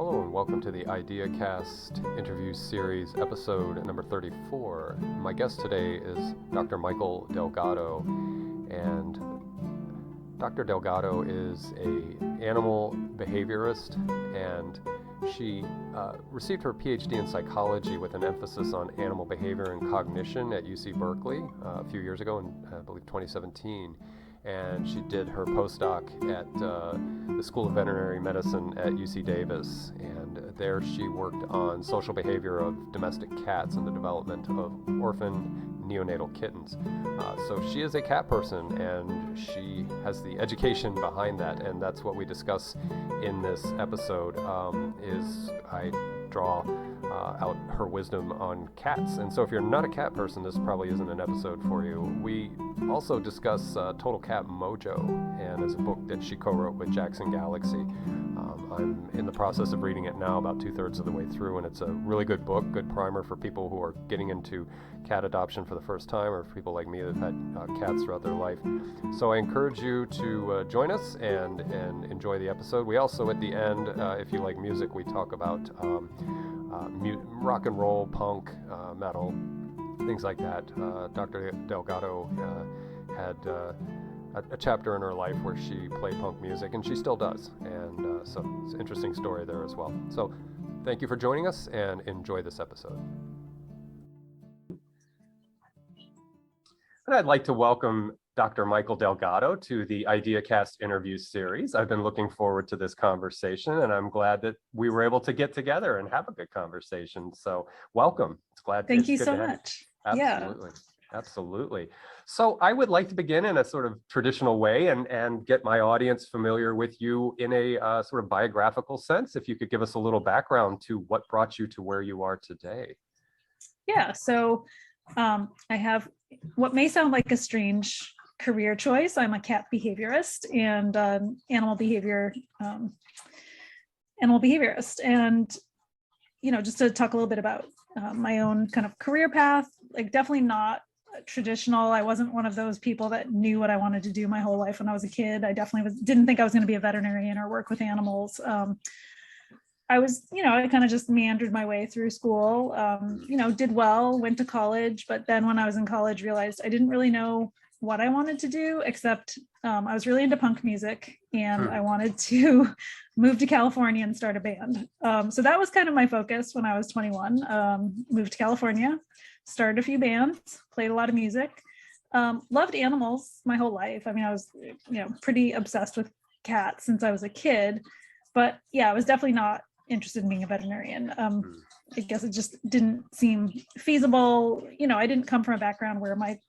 Hello and welcome to the IdeaCast interview series episode number 34. My guest today is Dr. Mikel Delgado, and Dr. Delgado is an animal behaviorist, and she received her Ph.D. in psychology with an emphasis on animal behavior and cognition at UC Berkeley a few years ago, in I believe 2017. And she did her postdoc at the School of Veterinary Medicine at UC Davis, and there she worked on social behavior of domestic cats and the development of orphan neonatal kittens. So she is a cat person, and she has the education behind that, and that's what we discuss in this episode. Is I draw out her wisdom on cats. And so if you're not a cat person, this probably isn't an episode for you. We also discuss Cat Mojo, and it's a book that she co-wrote with Jackson Galaxy. I'm in the process of reading it now, about 2/3 of the way through, and it's a really good book, good primer for people who are getting into cat adoption for the first time, or for people like me that have had cats throughout their life. So I encourage you to join us and enjoy the episode. We also, at the end, if you like music, we talk about rock and roll, punk, metal, things like that. Dr. Delgado had a chapter in her life where she played punk music, and she still does, and so it's an interesting story there as well. So thank you for joining us, and enjoy this episode. And I'd like to welcome Dr. Mikel Delgado to the IdeaCast interview series. I've been looking forward to this conversation, and I'm glad that we were able to get together and have a good conversation. So welcome. It's glad. Thank you so much. Absolutely. Yeah. Absolutely. So I would like to begin in a sort of traditional way and get my audience familiar with you in a sort of biographical sense. If you could give us a little background to what brought you to where you are today. Yeah, so I have what may sound like a strange career choice. I'm a cat behaviorist and animal behaviorist. And, you know, just to talk a little bit about my own kind of career path, like definitely not traditional. I wasn't one of those people that knew what I wanted to do my whole life when I was a kid. I definitely didn't think I was going to be a veterinarian or work with animals. I was, I kind of just meandered my way through school, did well, went to college, but then when I was in college, realized I didn't really know what I wanted to do, except I was really into punk music, and I wanted to move to California and start a band. So that was kind of my focus when I was 21. Moved to California, started a few bands, played a lot of music, loved animals my whole life. I mean, I was, pretty obsessed with cats since I was a kid, but yeah, I was definitely not interested in being a veterinarian. I guess it just didn't seem feasible. I didn't come from a background where my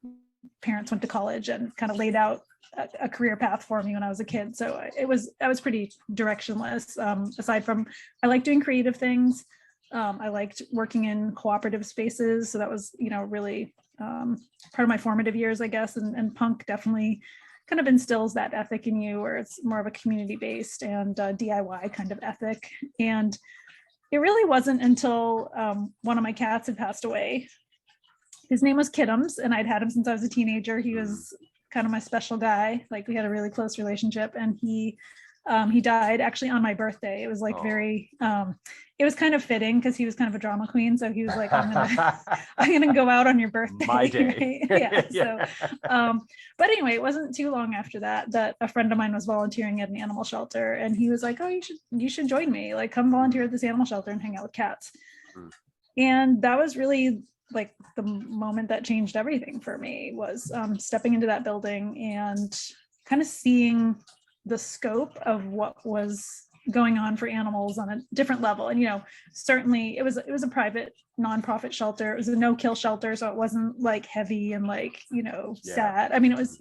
parents went to college and kind of laid out a career path for me when I was a kid. So I was pretty directionless. Aside from, I like doing creative things. I liked working in cooperative spaces. So that was, really part of my formative years, I guess. And punk definitely kind of instills that ethic in you, where it's more of a community-based and DIY kind of ethic. And it really wasn't until one of my cats had passed away. His name was Kittums, and I'd had him since I was a teenager. He was kind of my special guy. Like, we had a really close relationship, and he died actually on my birthday. It was like it was kind of fitting because he was kind of a drama queen. So he was like, I'm gonna go out on your birthday. My day. Right? Yeah. So, but anyway, it wasn't too long after that a friend of mine was volunteering at an animal shelter, and he was like, oh, you should join me. Like, come volunteer at this animal shelter and hang out with cats. And that was really like the moment that changed everything for me, was stepping into that building and kind of seeing the scope of what was going on for animals on a different level. And, certainly it was a private nonprofit shelter. It was a no-kill shelter. So it wasn't like heavy and like, sad. I mean, it was,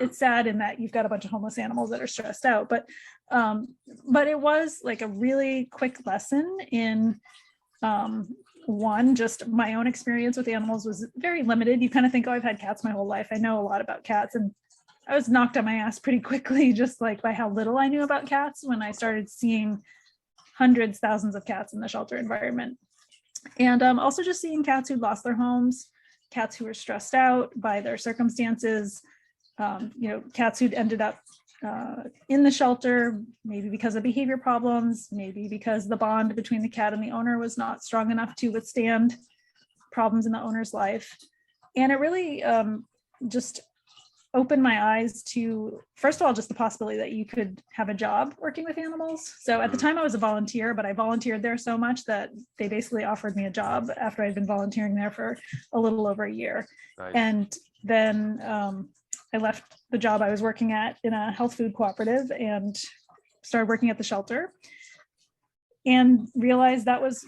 it's sad in that you've got a bunch of homeless animals that are stressed out, but it was like a really quick lesson in, one, just my own experience with animals was very limited. You kind of think, oh, I've had cats my whole life. I know a lot about cats. And I was knocked on my ass pretty quickly, just like by how little I knew about cats, when I started seeing hundreds, thousands of cats in the shelter environment. And also just seeing cats who'd lost their homes, cats who were stressed out by their circumstances, cats who'd ended up in the shelter, maybe because of behavior problems, maybe because the bond between the cat and the owner was not strong enough to withstand problems in the owner's life. And it really just opened my eyes to, first of all, just the possibility that you could have a job working with animals. So at the time I was a volunteer, but I volunteered there so much that they basically offered me a job after I'd been volunteering there for a little over a year. Nice. And then I left the job I was working at in a health food cooperative and started working at the shelter, and realized that was,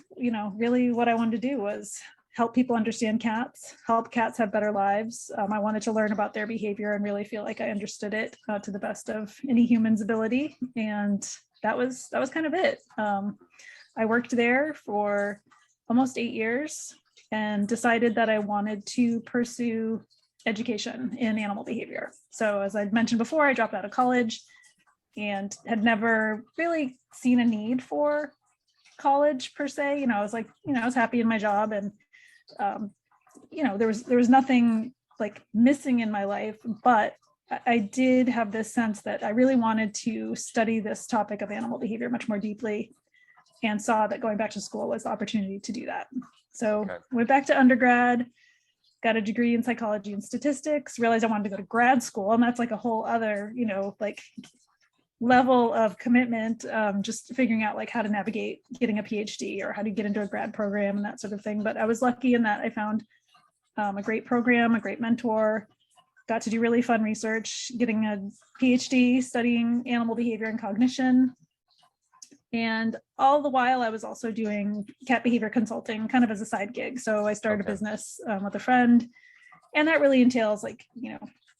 really what I wanted to do was help people understand cats, help cats have better lives. I wanted to learn about their behavior and really feel like I understood it to the best of any human's ability. And that was kind of it. I worked there for almost 8 years and decided that I wanted to pursue education in animal behavior. So as I'd mentioned before, I dropped out of college and had never really seen a need for college per se. I was like, I was happy in my job, and there was nothing like missing in my life, but I did have this sense that I really wanted to study this topic of animal behavior much more deeply, and saw that going back to school was the opportunity to do that. So went back to undergrad, got a degree in psychology and statistics, realized I wanted to go to grad school, and that's like a whole other, level of commitment, just figuring out like how to navigate getting a PhD or how to get into a grad program and that sort of thing. But I was lucky in that I found a great program, a great mentor, got to do really fun research, getting a PhD studying animal behavior and cognition. And all the while I was also doing cat behavior consulting kind of as a side gig. So I started a business with a friend, and that really entails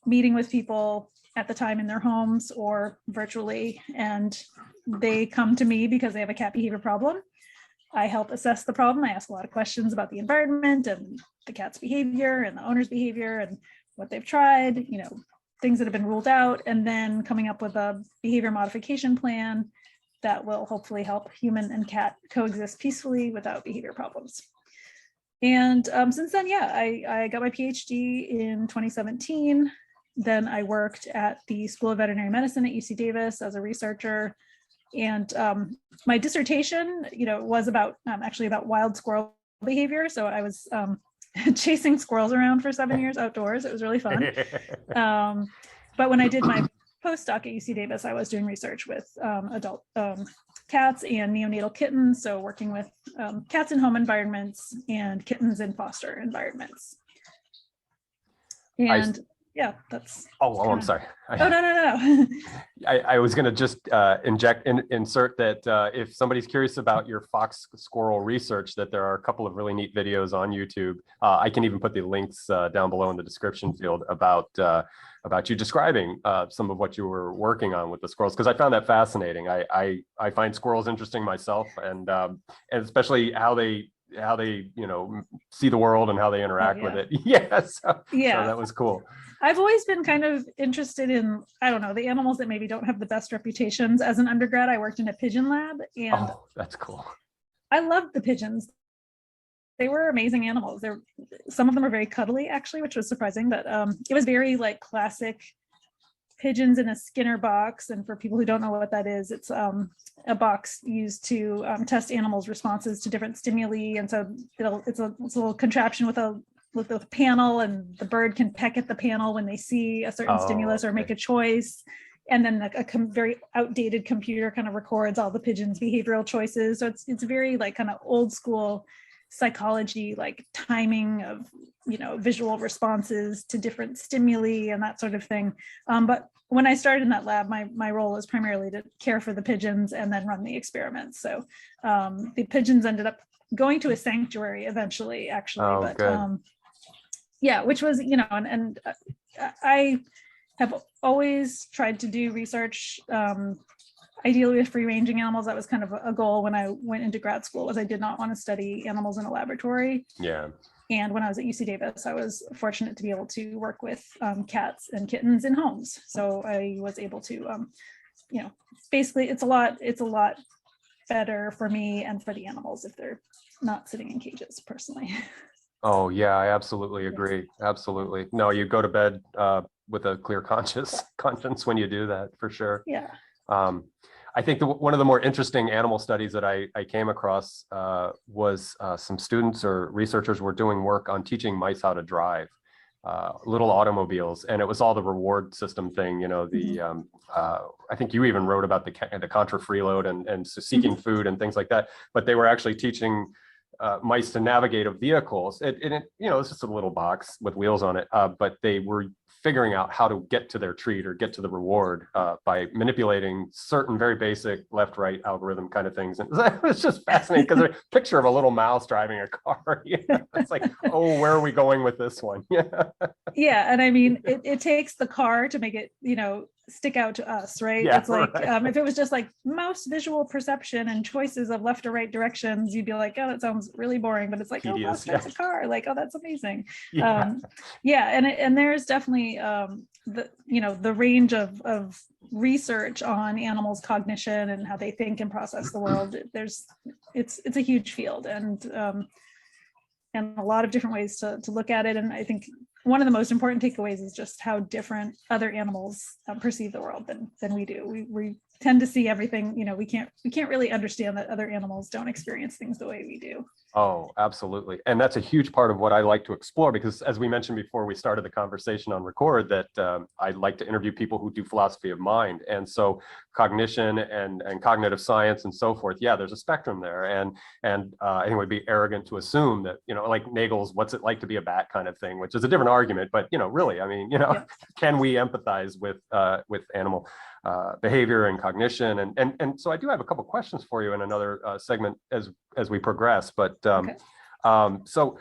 meeting with people at the time in their homes or virtually, and they come to me because they have a cat behavior problem. I help assess the problem. I ask a lot of questions about the environment and the cat's behavior and the owner's behavior and what they've tried, things that have been ruled out, and then coming up with a behavior modification plan that will hopefully help human and cat coexist peacefully without behavior problems. And since then, I got my PhD in 2017. Then I worked at the School of Veterinary Medicine at UC Davis as a researcher. And my dissertation, was about actually about wild squirrel behavior. So I was chasing squirrels around for 7 years outdoors. It was really fun. But when I did my postdoc at UC Davis, I was doing research with adult cats and neonatal kittens. So working with cats in home environments and kittens in foster environments. And that's. I'm sorry. No. I was going to just insert that if somebody's curious about your fox squirrel research, that there are a couple of really neat videos on YouTube. I can even put the links down below in the description field about you describing some of what you were working on with the squirrels, because I found that fascinating. I find squirrels interesting myself, and especially how they see the world and how they interact with it. So that was cool. I've always been kind of interested in, the animals that maybe don't have the best reputations. As an undergrad, I worked in a pigeon lab, and that's cool. I loved the pigeons. They were amazing animals. Some of them were very cuddly, actually, which was surprising, but it was very like classic pigeons in a Skinner box. And for people who don't know what that is, it's a box used to test animals' responses to different stimuli. And so it's a little contraption with a panel, and the bird can peck at the panel when they see a certain stimulus or make a choice. And then a very outdated computer kind of records all the pigeons' behavioral choices. So it's very like kind of old school psychology, like timing of visual responses to different stimuli and that sort of thing. But when I started in that lab, my role was primarily to care for the pigeons and then run the experiments. So the pigeons ended up going to a sanctuary eventually, actually. Which was, and I have always tried to do research, ideally with free-ranging animals. That was kind of a goal when I went into grad school, was I did not want to study animals in a laboratory. Yeah. And when I was at UC Davis, I was fortunate to be able to work with cats and kittens in homes. So I was able to, basically it's a lot better for me and for the animals if they're not sitting in cages, personally. Oh yeah, I absolutely agree. Absolutely. No, you go to bed with a clear conscience when you do that, for sure. Yeah. I think one of the more interesting animal studies that I came across was some students or researchers were doing work on teaching mice how to drive little automobiles, and it was all the reward system thing. You know, I think you even wrote about the contra freeload and seeking food and things like that. But they were actually teaching mice to navigate a vehicle. It's just a little box with wheels on it, but they were figuring out how to get to their treat or get to the reward by manipulating certain very basic left-right algorithm kind of things. And it was just fascinating because a picture of a little mouse driving a car. It's like, oh, where are we going with this one? Yeah, and I mean, it takes the car to make it, stick out to us, right? Yeah, it's like right. if it was just like mouse visual perception and choices of left or right directions, you'd be like, oh, that sounds really boring. But it's like, oh, mouse drives a car, like, oh, that's amazing. And there's definitely the range of research on animals' cognition and how they think and process the world. It's a huge field, and a lot of different ways to look at it. And I think one of the most important takeaways is just how different other animals perceive the world than we do. We tend to see everything, we can't really understand that other animals don't experience things the way we do. Oh, absolutely. And that's a huge part of what I like to explore, because as we mentioned before we started the conversation on record, that I like to interview people who do philosophy of mind. And so cognition and cognitive science and so forth, yeah, there's a spectrum there. And I think it would be arrogant to assume that, like Nagel's "what's it like to be a bat" kind of thing, which is a different argument, but really, I mean, can we empathize with animal behavior and cognition? And so I do have a couple questions for you in another segment as we progress, but Okay. So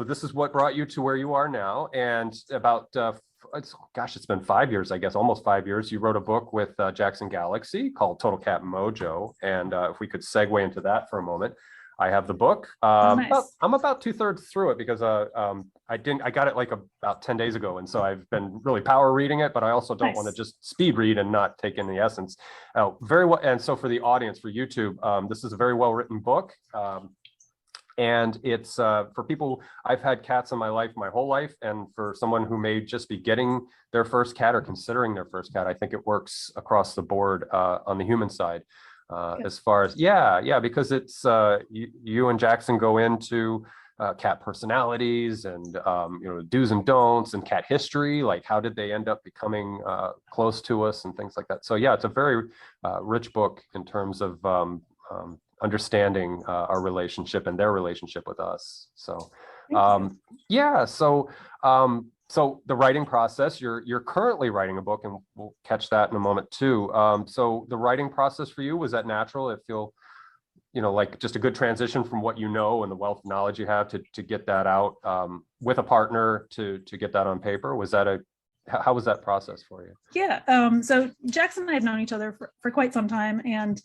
this is what brought you to where you are now, and about it's been 5 years, I guess, almost 5 years. You wrote a book with Jackson Galaxy called Total Cat Mojo, and if we could segue into that for a moment. I have the book. Nice. I'm about 2/3 through it because I got it like about 10 days ago, and so I've been really power reading it, but I also don't want to just speed read and not take in the essence. Very well. And so for the audience, for YouTube, this is a very well written book. And it's for people. I've had cats in my life my whole life, and for someone who may just be getting their first cat or considering their first cat, I think it works across the board on the human side. As far as because it's you and Jackson go into cat personalities and do's and don'ts and cat history, like how did they end up becoming close to us and things like that. So yeah, it's a very rich book in terms of understanding our relationship and their relationship with us. So so the writing process, you're currently writing a book, and we'll catch that in a moment too. So the writing process for you, was that natural? It feel, like just a good transition from what you know and the wealth of knowledge you have to get that out with a partner to get that on paper? How was that process for you? Yeah. So Jackson and I have known each other for quite some time, and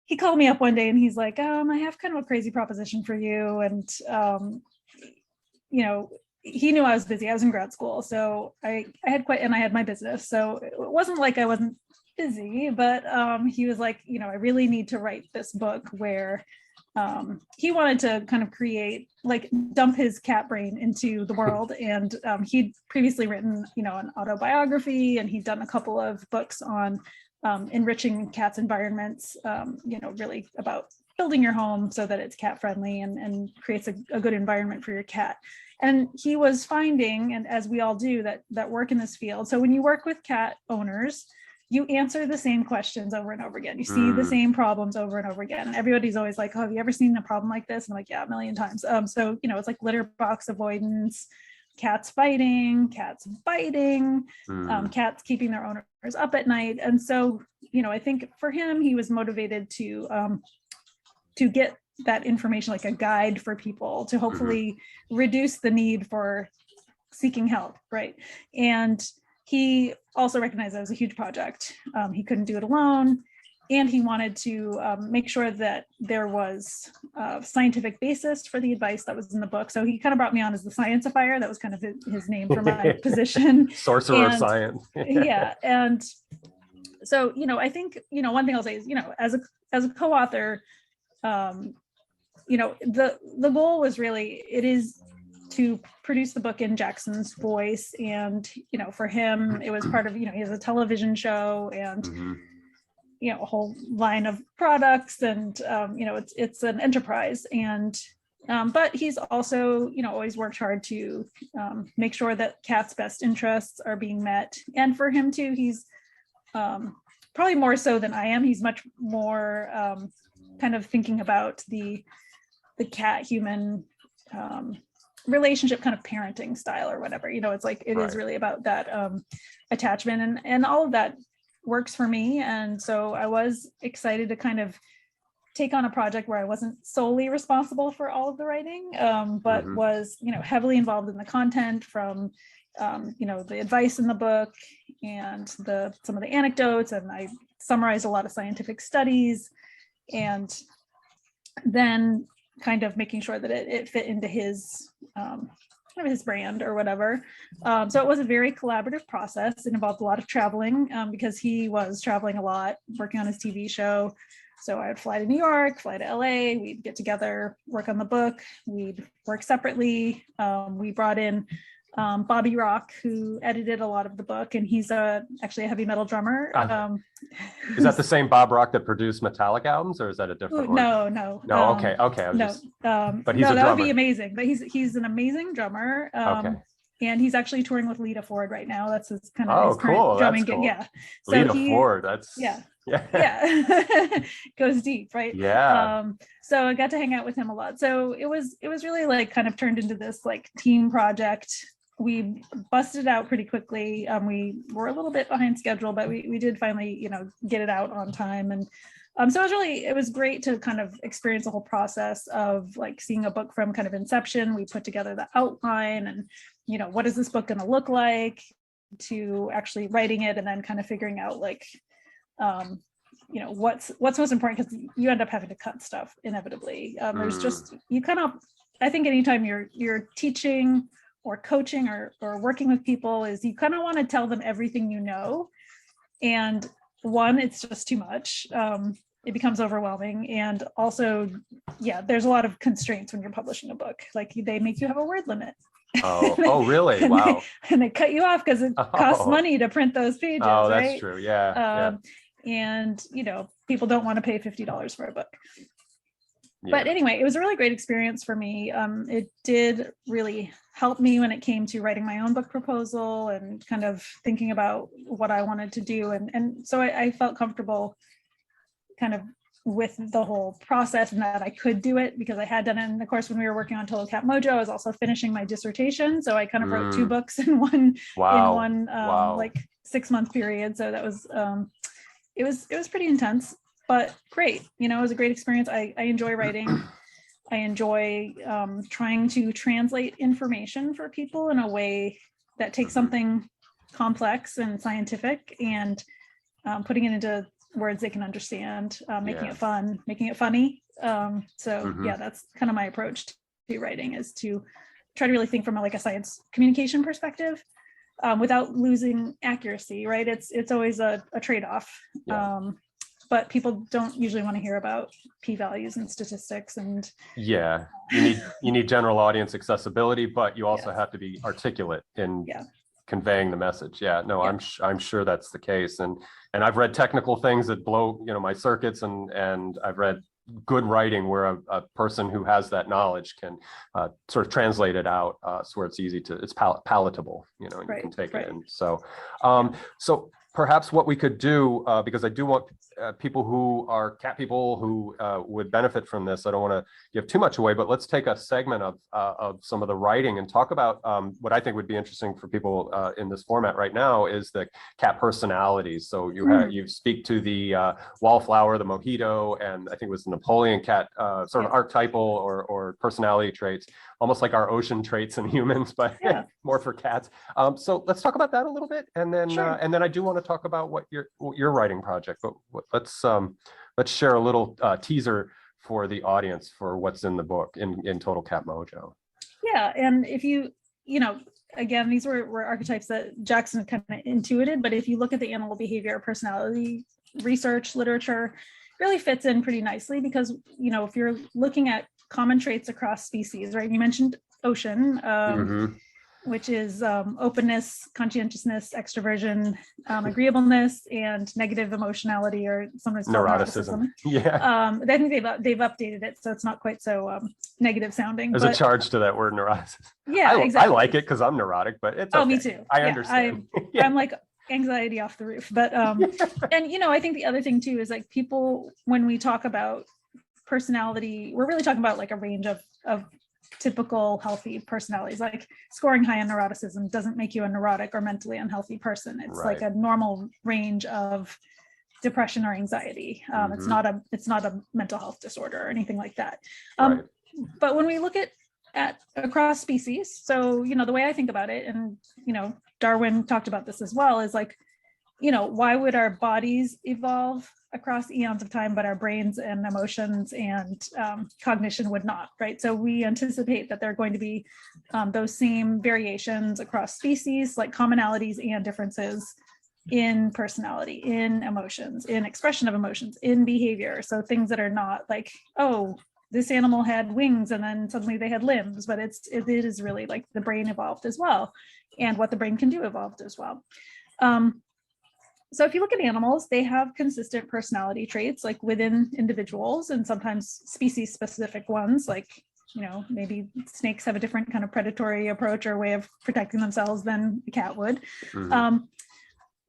he called me up one day and he's like, I have kind of a crazy proposition for you. And, he knew I was busy. I was in grad school. So I had my business. So it wasn't like I wasn't busy, but he was like, I really need to write this book where he wanted to kind of create, like, dump his cat brain into the world. And he'd previously written, an autobiography, and he'd done a couple of books on enriching cats' environments, really about building your home so that it's cat friendly and creates a good environment for your cat. And he was finding, and as we all do, that work in this field. So when you work with cat owners, you answer the same questions over and over again. You see the same problems over and over again. And everybody's always like, oh, have you ever seen a problem like this? And I'm like, yeah, a million times. So, it's like litter box avoidance, cats fighting, cats biting, cats keeping their owners up at night. And so, I think for him, he was motivated to get that information, like a guide for people to hopefully reduce the need for seeking help, right? And he also recognized that was a huge project. He couldn't do it alone. And he wanted to make sure that there was a scientific basis for the advice that was in the book. So he kind of brought me on as the scientifier. That was kind of his name for my position. Sorcerer of science. Yeah. And so, I think, one thing I'll say is, as a co-author, the goal was really, it is to produce the book in Jackson's voice. And, for him, it was part of, he has a television show and, a whole line of products and, it's an enterprise. And, but he's also, always worked hard to make sure that Cat's best interests are being met. And for him too, he's probably more so than I am. He's much more kind of thinking about the cat human relationship, kind of parenting style or whatever. It's like it is really about that attachment, and all of that works for me. And so I was excited to kind of take on a project where I wasn't solely responsible for all of the writing, but was heavily involved in the content, from the advice in the book and some of the anecdotes, and I summarized a lot of scientific studies, and then kind of making sure that it fit into his his brand or whatever. So it was a very collaborative process. It involved a lot of traveling because he was traveling a lot, working on his TV show. So I would fly to New York, fly to LA, we'd get together, work on the book, we'd work separately. We brought in Bobby Rock, who edited a lot of the book, and he's actually a heavy metal drummer. Is that the same Bob Rock that produced Metallic albums, or is that a different one? No. Okay. But he's a drummer. That would be amazing. But he's an amazing drummer. Okay. And he's actually touring with Lita Ford right now. That's his kind of his current drumming gig. Yeah. So Lita Ford. That's yeah. Goes deep, right? Yeah. So I got to hang out with him a lot. So it was really like kind of turned into this like team project. We busted it out pretty quickly. We were a little bit behind schedule, but we did finally, get it out on time. And so it was great to kind of experience the whole process of like seeing a book from kind of inception. We put together the outline and, what is this book going to look like, to actually writing it, and then kind of figuring out like, what's most important, because you end up having to cut stuff inevitably. There's just, I think anytime you're teaching or coaching or working with people, is you kind of want to tell them everything and one, it's just too much. It becomes overwhelming. And also, there's a lot of constraints when you're publishing a book. Like they make you have a word limit. Oh, really? Wow. And they cut you off because it costs money to print those pages. Oh, that's right? true. Yeah. And, people don't want to pay $50 for a book. Yeah. But anyway, it was a really great experience for me. It did really help me when it came to writing my own book proposal and kind of thinking about what I wanted to do. And so I felt comfortable kind of with the whole process, and that I could do it because I had done it. And of course, when we were working on Total Cat Mojo, I was also finishing my dissertation. So I kind of wrote 2 books in one, like 6-month period. So that was, it was pretty intense, but great. It was a great experience. I enjoy writing. I enjoy trying to translate information for people in a way that takes something complex and scientific and putting it into words they can understand, making it fun, making it funny. That's kind of my approach to writing, is to try to really think from a science communication perspective without losing accuracy, right? It's always a trade-off. But people don't usually want to hear about p-values and statistics. And you need general audience accessibility, but you also have to be articulate in conveying the message. I'm sure that's the case. And I've read technical things that blow my circuits, and I've read good writing where a person who has that knowledge can sort of translate it out so where it's easy to, it's palatable, and you can take it in. So so perhaps what we could do, because I do want people who are cat people who would benefit from this. I don't want to give too much away, but let's take a segment of some of the writing and talk about what I think would be interesting for people in this format right now is the cat personalities. So you speak to the wallflower, the mojito, and I think it was the Napoleon cat, sort of archetypal or personality traits, almost like our ocean traits in humans, but more for cats. So let's talk about that a little bit, and then I do want to talk about what your writing project. But let's share a little teaser for the audience for what's in the book in Total Cat Mojo. Yeah, and if again, these were archetypes that Jackson kind of intuited, but if you look at the animal behavior personality research literature, it really fits in pretty nicely because if you're looking at common traits across species, right? You mentioned ocean, Mm-hmm. which is openness, conscientiousness, extroversion, agreeableness, and negative emotionality, or sometimes called Neuroticism. neuroticism. Yeah. I think they've updated it, so it's not quite so negative sounding. There's a charge to that word, neuroticism. Yeah, I exactly. like it because I'm neurotic, but it's okay. Oh, me too. I understand. I'm like anxiety off the roof. But and I think the other thing too is like people, when we talk about personality, we're really talking about like a range of typical healthy personalities. Like scoring high on neuroticism doesn't make you a neurotic or mentally unhealthy person. It's Right. like a normal range of depression or anxiety. It's not a mental health disorder or anything like that. Right. But when we look at across species, so the way I think about it, and Darwin talked about this as well, is like, why would our bodies evolve across eons of time, but our brains and emotions and cognition would not, right? So we anticipate that there are going to be those same variations across species, like commonalities and differences in personality, in emotions, in expression of emotions, in behavior. So things that are not like, oh, this animal had wings and then suddenly they had limbs, but it is really like the brain evolved as well, and what the brain can do evolved as well. So if you look at animals, they have consistent personality traits like within individuals, and sometimes species specific ones, like maybe snakes have a different kind of predatory approach or way of protecting themselves than a cat would. Mm-hmm.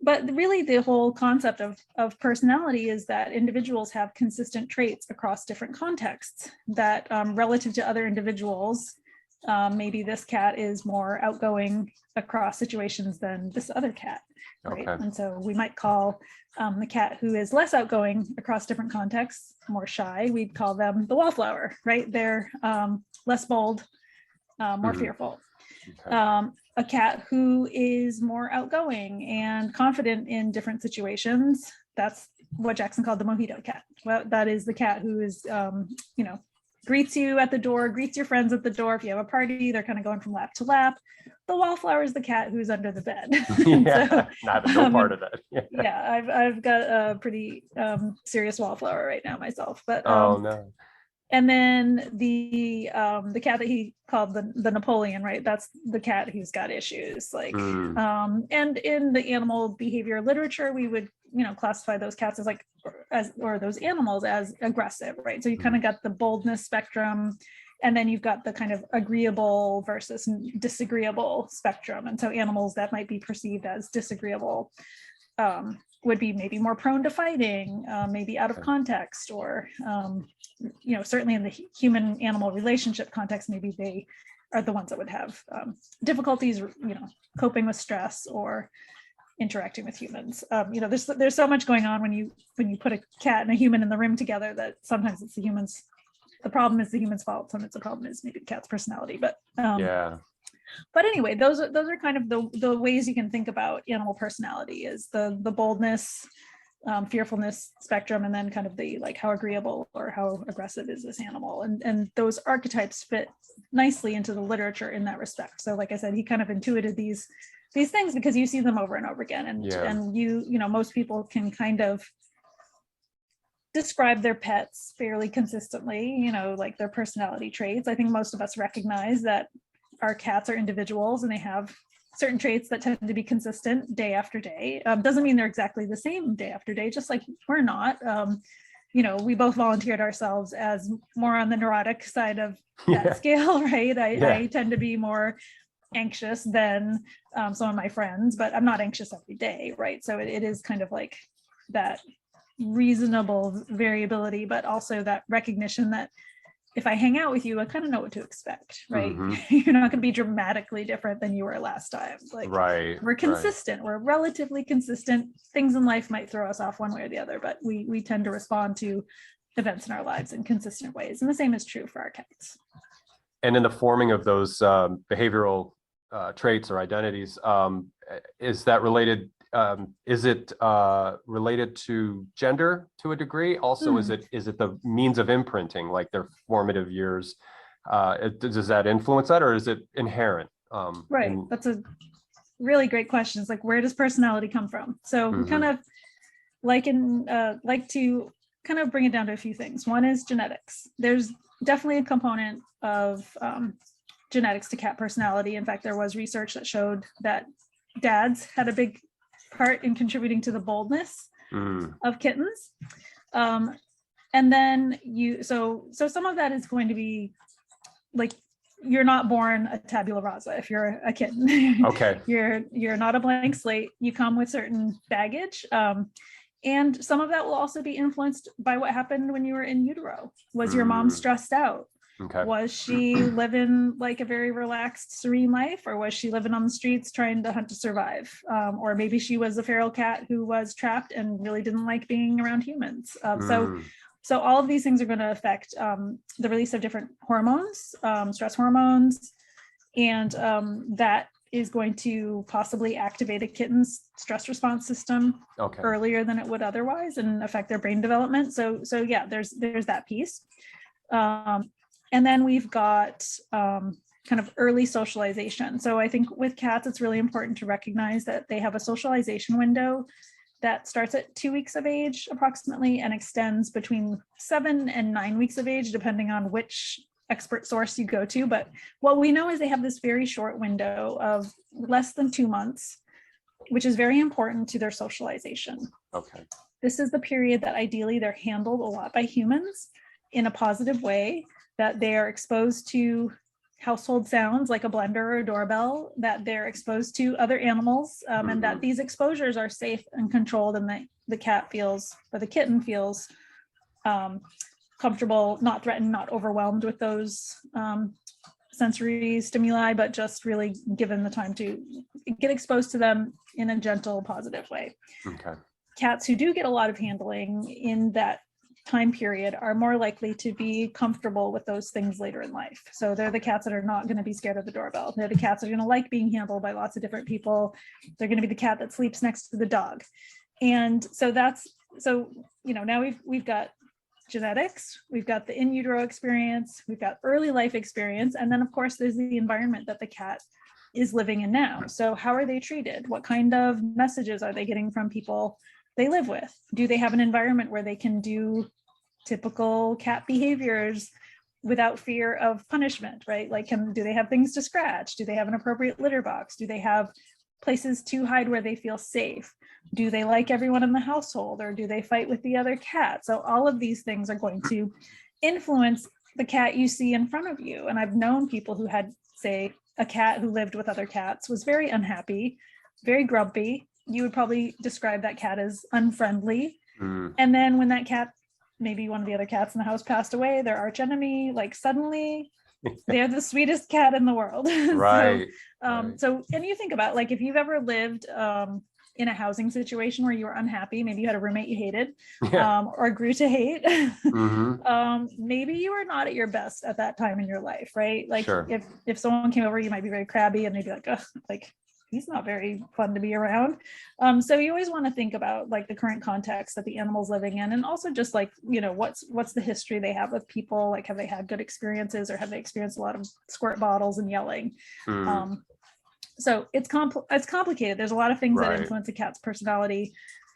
But really the whole concept of personality is that individuals have consistent traits across different contexts that relative to other individuals, maybe this cat is more outgoing across situations than this other cat, right? Okay. And so we might call the cat who is less outgoing across different contexts, more shy, we'd call them the wallflower, right? They're less bold, more fearful. Okay. A cat who is more outgoing and confident in different situations, that's what Jackson called the mojito cat. Well, that is the cat who is, greets you at the door, greets your friends at the door. If you have a party, they're kind of going from lap to lap. The wallflower is the cat who's under the bed. Yeah, so, not no part of that. Yeah, I've got a pretty serious wallflower right now myself. But oh no. And then the cat that he called the Napoleon, right? That's the cat who's got issues. Like, and in the animal behavior literature, we would, classify those cats or those animals as aggressive, right? So you kind of got the boldness spectrum, and then you've got the kind of agreeable versus disagreeable spectrum. And so animals that might be perceived as disagreeable would be maybe more prone to fighting, maybe out of context, or certainly in the human animal relationship context, maybe they are the ones that would have difficulties, coping with stress or interacting with humans. There's so much going on when you put a cat and a human in the room together that sometimes it's the problem is the human's fault. Sometimes the problem is maybe the cat's personality. But yeah. But anyway, those are kind of the ways you can think about animal personality, is the boldness, fearfulness spectrum, and then kind of the like how agreeable or how aggressive is this animal, and those archetypes fit nicely into the literature in that respect. So like I said, he kind of intuited these things because you see them over and over again, and most people can kind of describe their pets fairly consistently, like their personality traits. I think most of us recognize that our cats are individuals and they have certain traits that tend to be consistent day after day. Doesn't mean they're exactly the same day after day, just like we're not. We both volunteered ourselves as more on the neurotic side of that scale, right? I tend to be more anxious than some of my friends, but I'm not anxious every day, right? So it is kind of like that reasonable variability, but also that recognition that if I hang out with you, I kind of know what to expect, right? Mm-hmm. You're not going to be dramatically different than you were last time. Like, right, we're consistent. Right. We're relatively consistent. Things in life might throw us off one way or the other, but we tend to respond to events in our lives in consistent ways. And the same is true for our cats. And in the forming of those behavioral traits or identities, is that related? Is it related to gender to a degree? Also, is it the means of imprinting, like their formative years? Does that influence that, or is it inherent? Right. That's a really great question. It's like, where does personality come from? So we kind of like to kind of bring it down to a few things. One is genetics. There's definitely a component of genetics to cat personality. In fact, there was research that showed that dads had a big part in contributing to the boldness of kittens. And then so some of that is going to be like, you're not born a tabula rasa if you're a kitten. Okay. You're not a blank slate. You come with certain baggage. And some of that will also be influenced by what happened when you were in utero. Was your mom stressed out? Okay. Was she living like a very relaxed, serene life, or was she living on the streets trying to hunt to survive? Or maybe she was a feral cat who was trapped and really didn't like being around humans. So all of these things are going to affect the release of different hormones, stress hormones, and that is going to possibly activate a kitten's stress response system earlier than it would otherwise and affect their brain development. So yeah, there's that piece. And then we've got kind of early socialization. So I think with cats, it's really important to recognize that they have a socialization window that starts at 2 weeks of age approximately and extends between 7 and 9 weeks of age, depending on which expert source you go to. But what we know is they have this very short window of less than 2 months, which is very important to their socialization. Okay. This is the period that ideally they're handled a lot by humans in a positive way, that they are exposed to household sounds like a blender or a doorbell, that they're exposed to other animals, and that these exposures are safe and controlled, and that the cat feels, or the kitten feels comfortable, not threatened, not overwhelmed with those sensory stimuli, but just really given the time to get exposed to them in a gentle, positive way. Okay. Cats who do get a lot of handling in that time period are more likely to be comfortable with those things later in life. So they're the cats that are not going to be scared of the doorbell. They're the cats that are going to like being handled by lots of different people. They're going to be the cat that sleeps next to the dog. And so now we've got genetics, we've got the in utero experience, we've got early life experience, and then of course there's the environment that the cat is living in now. So how are they treated? What kind of messages are they getting from people they live with? Do they have an environment where they can do typical cat behaviors without fear of punishment, right? Like, do they have things to scratch? Do they have an appropriate litter box? Do they have places to hide where they feel safe? Do they like everyone in the household, or do they fight with the other cat? So all of these things are going to influence the cat you see in front of you. And I've known people who had, say, a cat who lived with other cats, was very unhappy, very grumpy. You would probably describe that cat as unfriendly. And then when that cat, maybe one of the other cats in the house, passed away, their arch enemy, like suddenly they're the sweetest cat in the world. Right. So, and you think about, like, if you've ever lived in a housing situation where you were unhappy, maybe you had a roommate you hated, or grew to hate, maybe you were not at your best at that time in your life, right? Like, if someone came over, you might be very crabby and they'd be like, oh, like, he's not very fun to be around. So you always want to think about, like, the current context that the animal's living in, and also just, like, what's the history they have with people? Like, have they had good experiences, or have they experienced a lot of squirt bottles and yelling? So it's complicated. There's a lot of things that influence a cat's personality.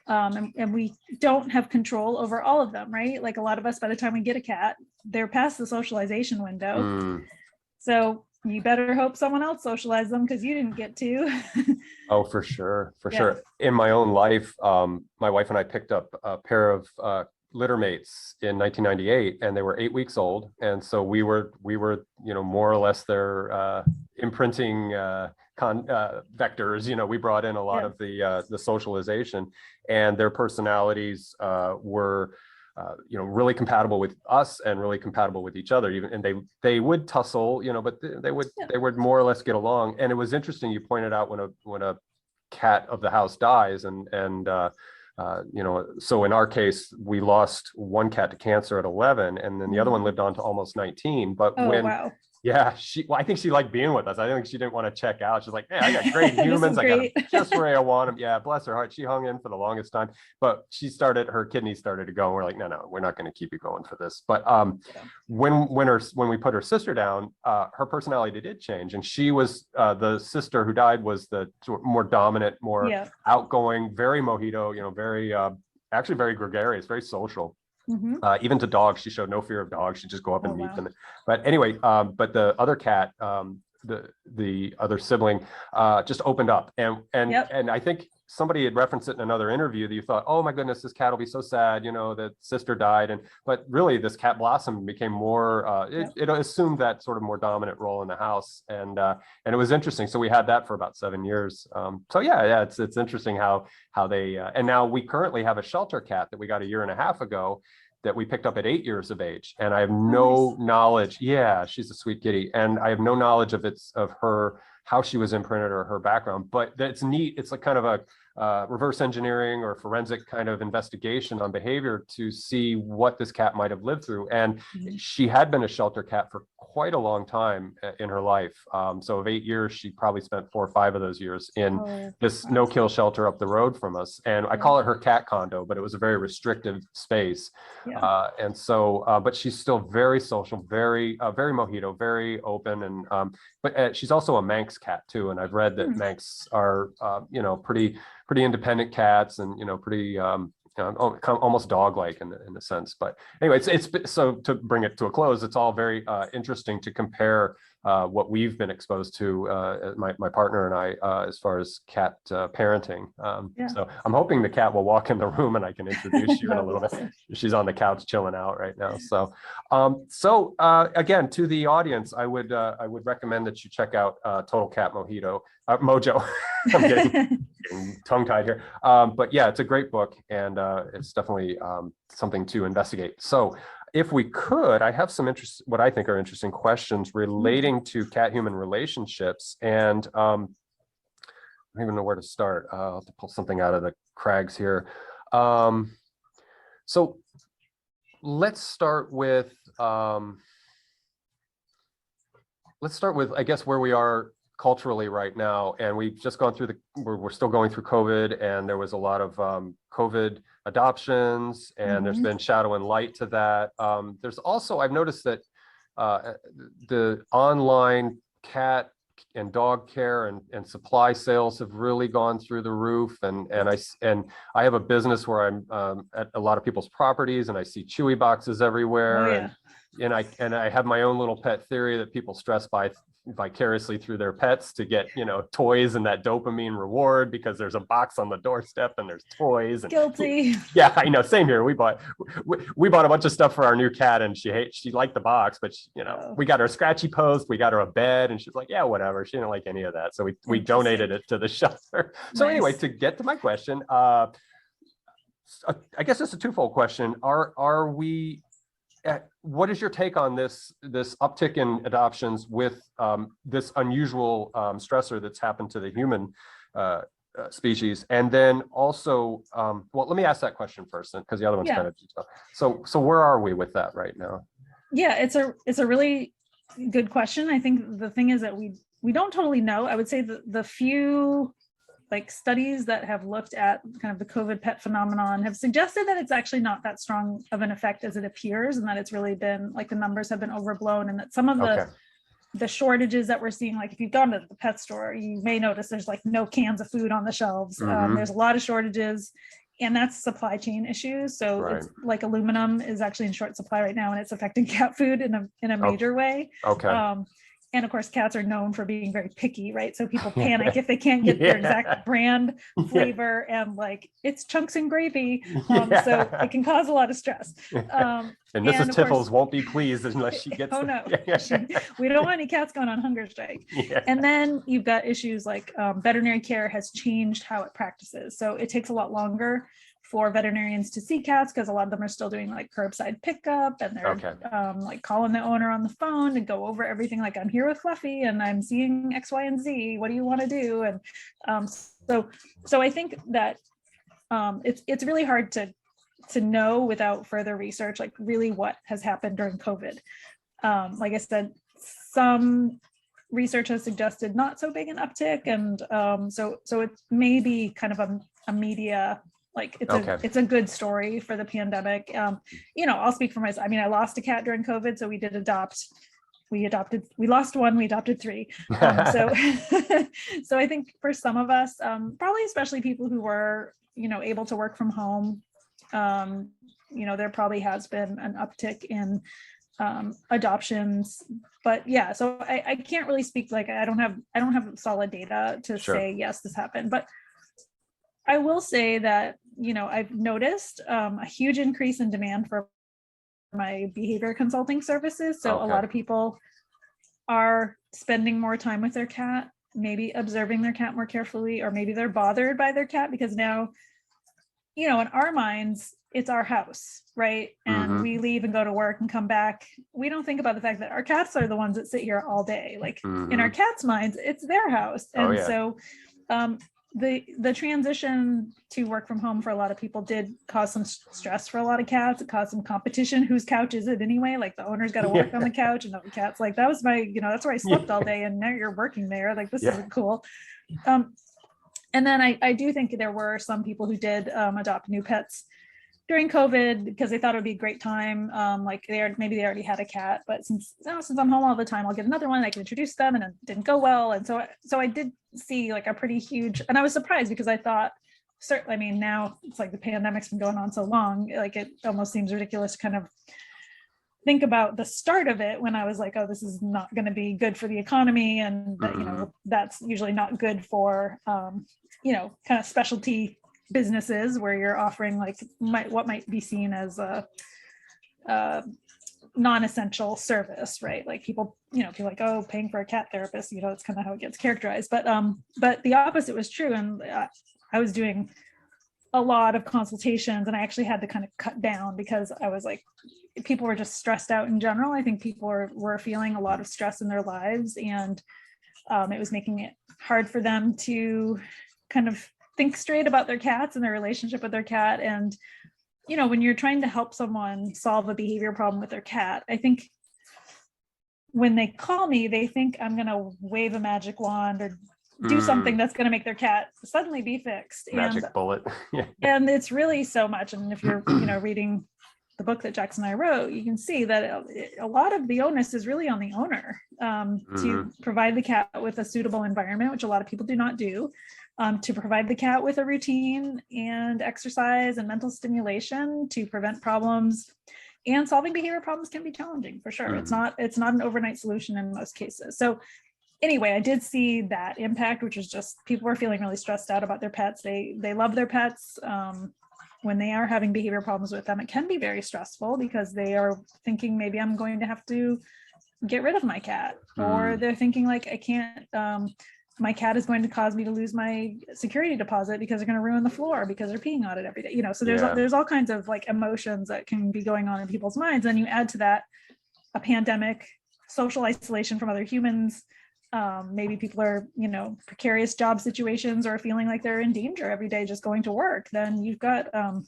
And we don't have control over all of them, right? Like, a lot of us, by the time we get a cat, they're past the socialization window. So you better hope someone else socialized them, because you didn't get to. Oh, for sure. Sure. In my own life, my wife and I picked up a pair of litter mates in 1998, and they were 8 weeks old. And so we were, more or less their imprinting vectors. We brought in a lot of the socialization, and their personalities were really compatible with us and really compatible with each other. Even, and they would tussle, but they would more or less get along. And it was interesting. You pointed out when a cat of the house dies, and so in our case, we lost one cat to cancer at 11, and then the other one lived on to almost 19. But wow. Yeah, I think she liked being with us. I think she didn't want to check out. She's like, hey, I got great humans. I got them just where I want them. Yeah, bless her heart. She hung in for the longest time, but her kidneys started to go. And we're like, no, we're not going to keep you going for this. But when we put her sister down, her personality did change. And she was, the sister who died was the more dominant, more outgoing, very mojito, very, actually very gregarious, very social. Even to dogs, she showed no fear of dogs. She'd just go up and meet them. But anyway, but the other cat, the other sibling just opened up, and I think somebody had referenced it in another interview that you thought, oh my goodness, this cat will be so sad, that sister died, but really this cat blossomed and became more. It assumed that sort of more dominant role in the house, and it was interesting. So we had that for about 7 years. So it's interesting how they and now we currently have a shelter cat that we got a year and a half ago that we picked up at 8 years of age, and I have no knowledge. Yeah, she's a sweet kitty, and I have no knowledge of her, how she was imprinted or her background. But that's neat. It's like kind of a reverse engineering or forensic kind of investigation on behavior to see what this cat might have lived through. And she had been a shelter cat for quite a long time in her life. So of 8 years, she probably spent 4 or 5 of those years in this no-kill shelter up the road from us. And I call it her cat condo, but it was a very restrictive space. And so, but she's still very social, very mojito, very open, and but she's also a Manx cat too. And I've read that Manx are pretty independent cats, and pretty almost dog-like in a sense. But anyway, it's so to bring it to a close, it's all very interesting to compare what we've been exposed to, my partner and I, as far as cat parenting. So I'm hoping the cat will walk in the room and I can introduce you in a little bit. She's on the couch chilling out right now. So again, to the audience, I would recommend that you check out Total Cat Mojo. I'm getting tongue-tied here. But yeah, it's a great book, and it's definitely something to investigate. So if we could, I have some what I think are interesting questions relating to cat-human relationships, and I don't even know where to start. I'll have to pull something out of the crags here. So let's start with, I guess, where we are culturally right now, and we've just gone through we're still going through COVID, and there was a lot of COVID adoptions, and there's been shadow and light to that. There's also, I've noticed that the online cat and dog care and supply sales have really gone through the roof, and I have a business where I'm at a lot of people's properties, and I see Chewy boxes everywhere. And I have my own little pet theory that people stress vicariously through their pets to get toys and that dopamine reward, because there's a box on the doorstep and there's toys. And guilty. Yeah, I know. Same here. We bought a bunch of stuff for our new cat, and she liked the box, but we got her a scratchy post, we got her a bed, and she's like, yeah, whatever. She didn't like any of that, so we donated it to the shelter. So anyway, to get to my question, I guess it's a twofold question. Are we what is your take on this uptick in adoptions with this unusual stressor that's happened to the human species? And then also, well, let me ask that question first, because the other one's kind of detailed. So where are we with that right now? Yeah, it's a really good question. I think the thing is that we don't totally know. I would say the few studies that have looked at kind of the COVID pet phenomenon have suggested that it's actually not that strong of an effect as it appears, and that it's really been the numbers have been overblown, and that some of the shortages that we're seeing, if you've gone to the pet store, you may notice there's no cans of food on the shelves. There's a lot of shortages, and that's supply chain issues. So it's aluminum is actually in short supply right now, and it's affecting cat food in a major way. And of course, cats are known for being very picky, right? So people panic if they can't get their exact brand, flavor, and it's chunks and gravy. So it can cause a lot of stress. And Mrs. Tiffles won't be pleased unless she gets. Oh no, we don't want any cats going on hunger strike. And then you've got issues like veterinary care has changed how it practices. So it takes a lot longer for veterinarians to see cats, because a lot of them are still doing curbside pickup, and they're calling the owner on the phone to go over everything. I'm here with Fluffy and I'm seeing X, Y, and Z. What do you want to do? And so I think that it's really hard to know without further research, really what has happened during COVID. Like I said, some research has suggested not so big an uptick, and so it may be kind of a media. It's a good story for the pandemic. I'll speak for myself. I mean, I lost a cat during COVID, so we did adopt. We lost one, we adopted 3. So I think for some of us, probably especially people who were, able to work from home, there probably has been an uptick in adoptions. But yeah, so I can't really speak, like I don't have solid data to Sure. say yes, this happened. But I will say that, I've noticed a huge increase in demand for my behavior consulting services. So a lot of people are spending more time with their cat, maybe observing their cat more carefully, or maybe they're bothered by their cat because now, in our minds, it's our house, right? And we leave and go to work and come back. We don't think about the fact that our cats are the ones that sit here all day. Like in our cats' minds, it's their house. And so the transition to work from home for a lot of people did cause some stress for a lot of cats. It caused some competition. Whose couch is it anyway? Like the owner's got to work on the couch, and the cat's like, that was my, that's where I slept all day, and now you're working there. Like, this isn't cool. And then I do think there were some people who did adopt new pets during COVID because they thought it would be a great time. Like maybe they already had a cat, but since I'm home all the time, I'll get another one. I can introduce them, and it didn't go well. And so I did see like a pretty huge, and I was surprised because I thought, certainly, I mean, now it's like the pandemic's been going on so long, like it almost seems ridiculous to kind of think about the start of it when I was like, oh, this is not going to be good for the economy. And that, that's usually not good for, kind of specialty businesses where you're offering like what might be seen as a non-essential service, right? Like people, feel like, oh, paying for a cat therapist, it's kind of how it gets characterized. But the opposite was true. And I was doing a lot of consultations, and I actually had to kind of cut down because I was like, people were just stressed out in general. I think people were feeling a lot of stress in their lives, and it was making it hard for them to kind of think straight about their cats and their relationship with their cat. And, when you're trying to help someone solve a behavior problem with their cat, I think when they call me, they think I'm going to wave a magic wand or do something that's going to make their cat suddenly be fixed. Magic bullet. And it's really so much. And if you're, reading the book that Jackson and I wrote, you can see that a lot of the onus is really on the owner to provide the cat with a suitable environment, which a lot of people do not do, to provide the cat with a routine and exercise and mental stimulation to prevent problems. And solving behavior problems can be challenging for sure. It's not an overnight solution in most cases. So anyway, I did see that impact, which was just people were feeling really stressed out about their pets. They love their pets. When they are having behavior problems with them, it can be very stressful because they are thinking maybe I'm going to have to get rid of my cat, or they're thinking like I can't, my cat is going to cause me to lose my security deposit because they're going to ruin the floor because they're peeing on it every day. So there's all kinds of like emotions that can be going on in people's minds. And you add to that a pandemic, social isolation from other humans. Maybe people are, precarious job situations or feeling like they're in danger every day just going to work. Then you've got kind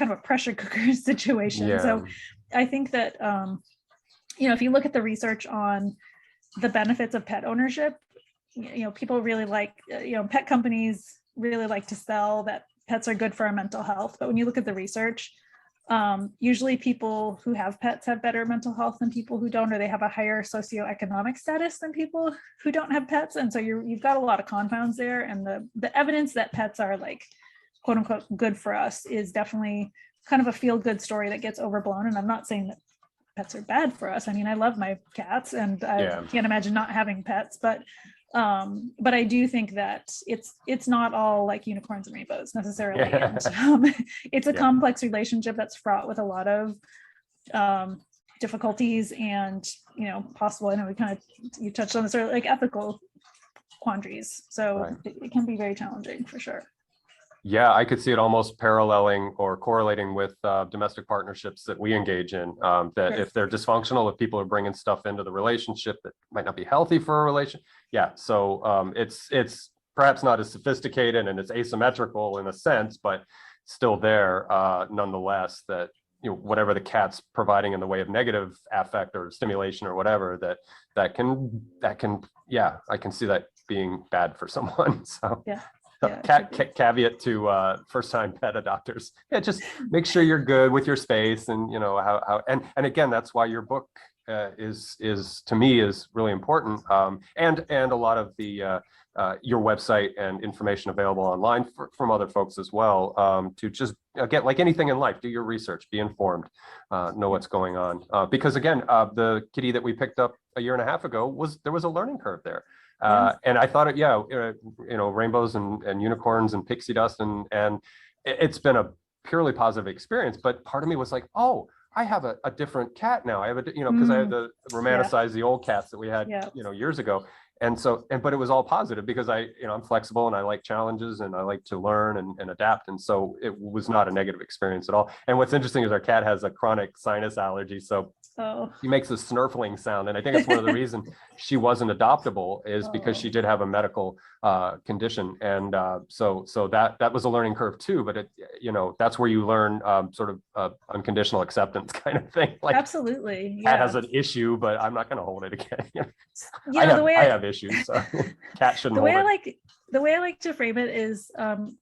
of a pressure cooker situation. Yeah. So I think that, if you look at the research on the benefits of pet ownership, people really like, pet companies really like to sell that pets are good for our mental health. But when you look at the research, usually people who have pets have better mental health than people who don't, or they have a higher socioeconomic status than people who don't have pets. And so you've got a lot of confounds there. And the evidence that pets are like, quote unquote, good for us is definitely kind of a feel good story that gets overblown. And I'm not saying that pets are bad for us. I mean, I love my cats and I can't imagine not having pets, but I do think that it's not all like unicorns and rainbows necessarily. And it's a complex relationship that's fraught with a lot of difficulties and, possible, I know you touched on this earlier, like ethical quandaries. So it can be very challenging for sure. Yeah, I could see it almost paralleling or correlating with domestic partnerships that we engage in, that if they're dysfunctional, if people are bringing stuff into the relationship that might not be healthy for a relation. Yeah, so it's perhaps not as sophisticated and it's asymmetrical in a sense, but still there nonetheless, that whatever the cat's providing in the way of negative affect or stimulation or whatever, that can I can see that being bad for someone. So caveat to first-time pet adopters. Just make sure you're good with your space and how and again, that's why your book is to me is really important, and a lot of the your website and information available online from other folks as well, to just again, like anything in life, do your research, be informed, know what's going on, because again, the kitty that we picked up a year and a half ago there was a learning curve there. And I thought rainbows and unicorns and pixie dust, and it's been a purely positive experience. But part of me was like, oh, I have a different cat now. I have because I had to romanticize the old cats that we had, years ago. And so, but it was all positive because I'm flexible and I like challenges and I like to learn and adapt. And so it was not a negative experience at all. And what's interesting is our cat has a chronic sinus allergy. So she makes a snurfling sound. And I think it's one of the reasons she wasn't adoptable is because she did have a medical condition. And so that was a learning curve too. But that's where you learn sort of unconditional acceptance kind of thing. Like, absolutely. Cat has an issue, but I'm not going to hold it again. I have issues, so cat shouldn't hold it. The way I like to frame it is, our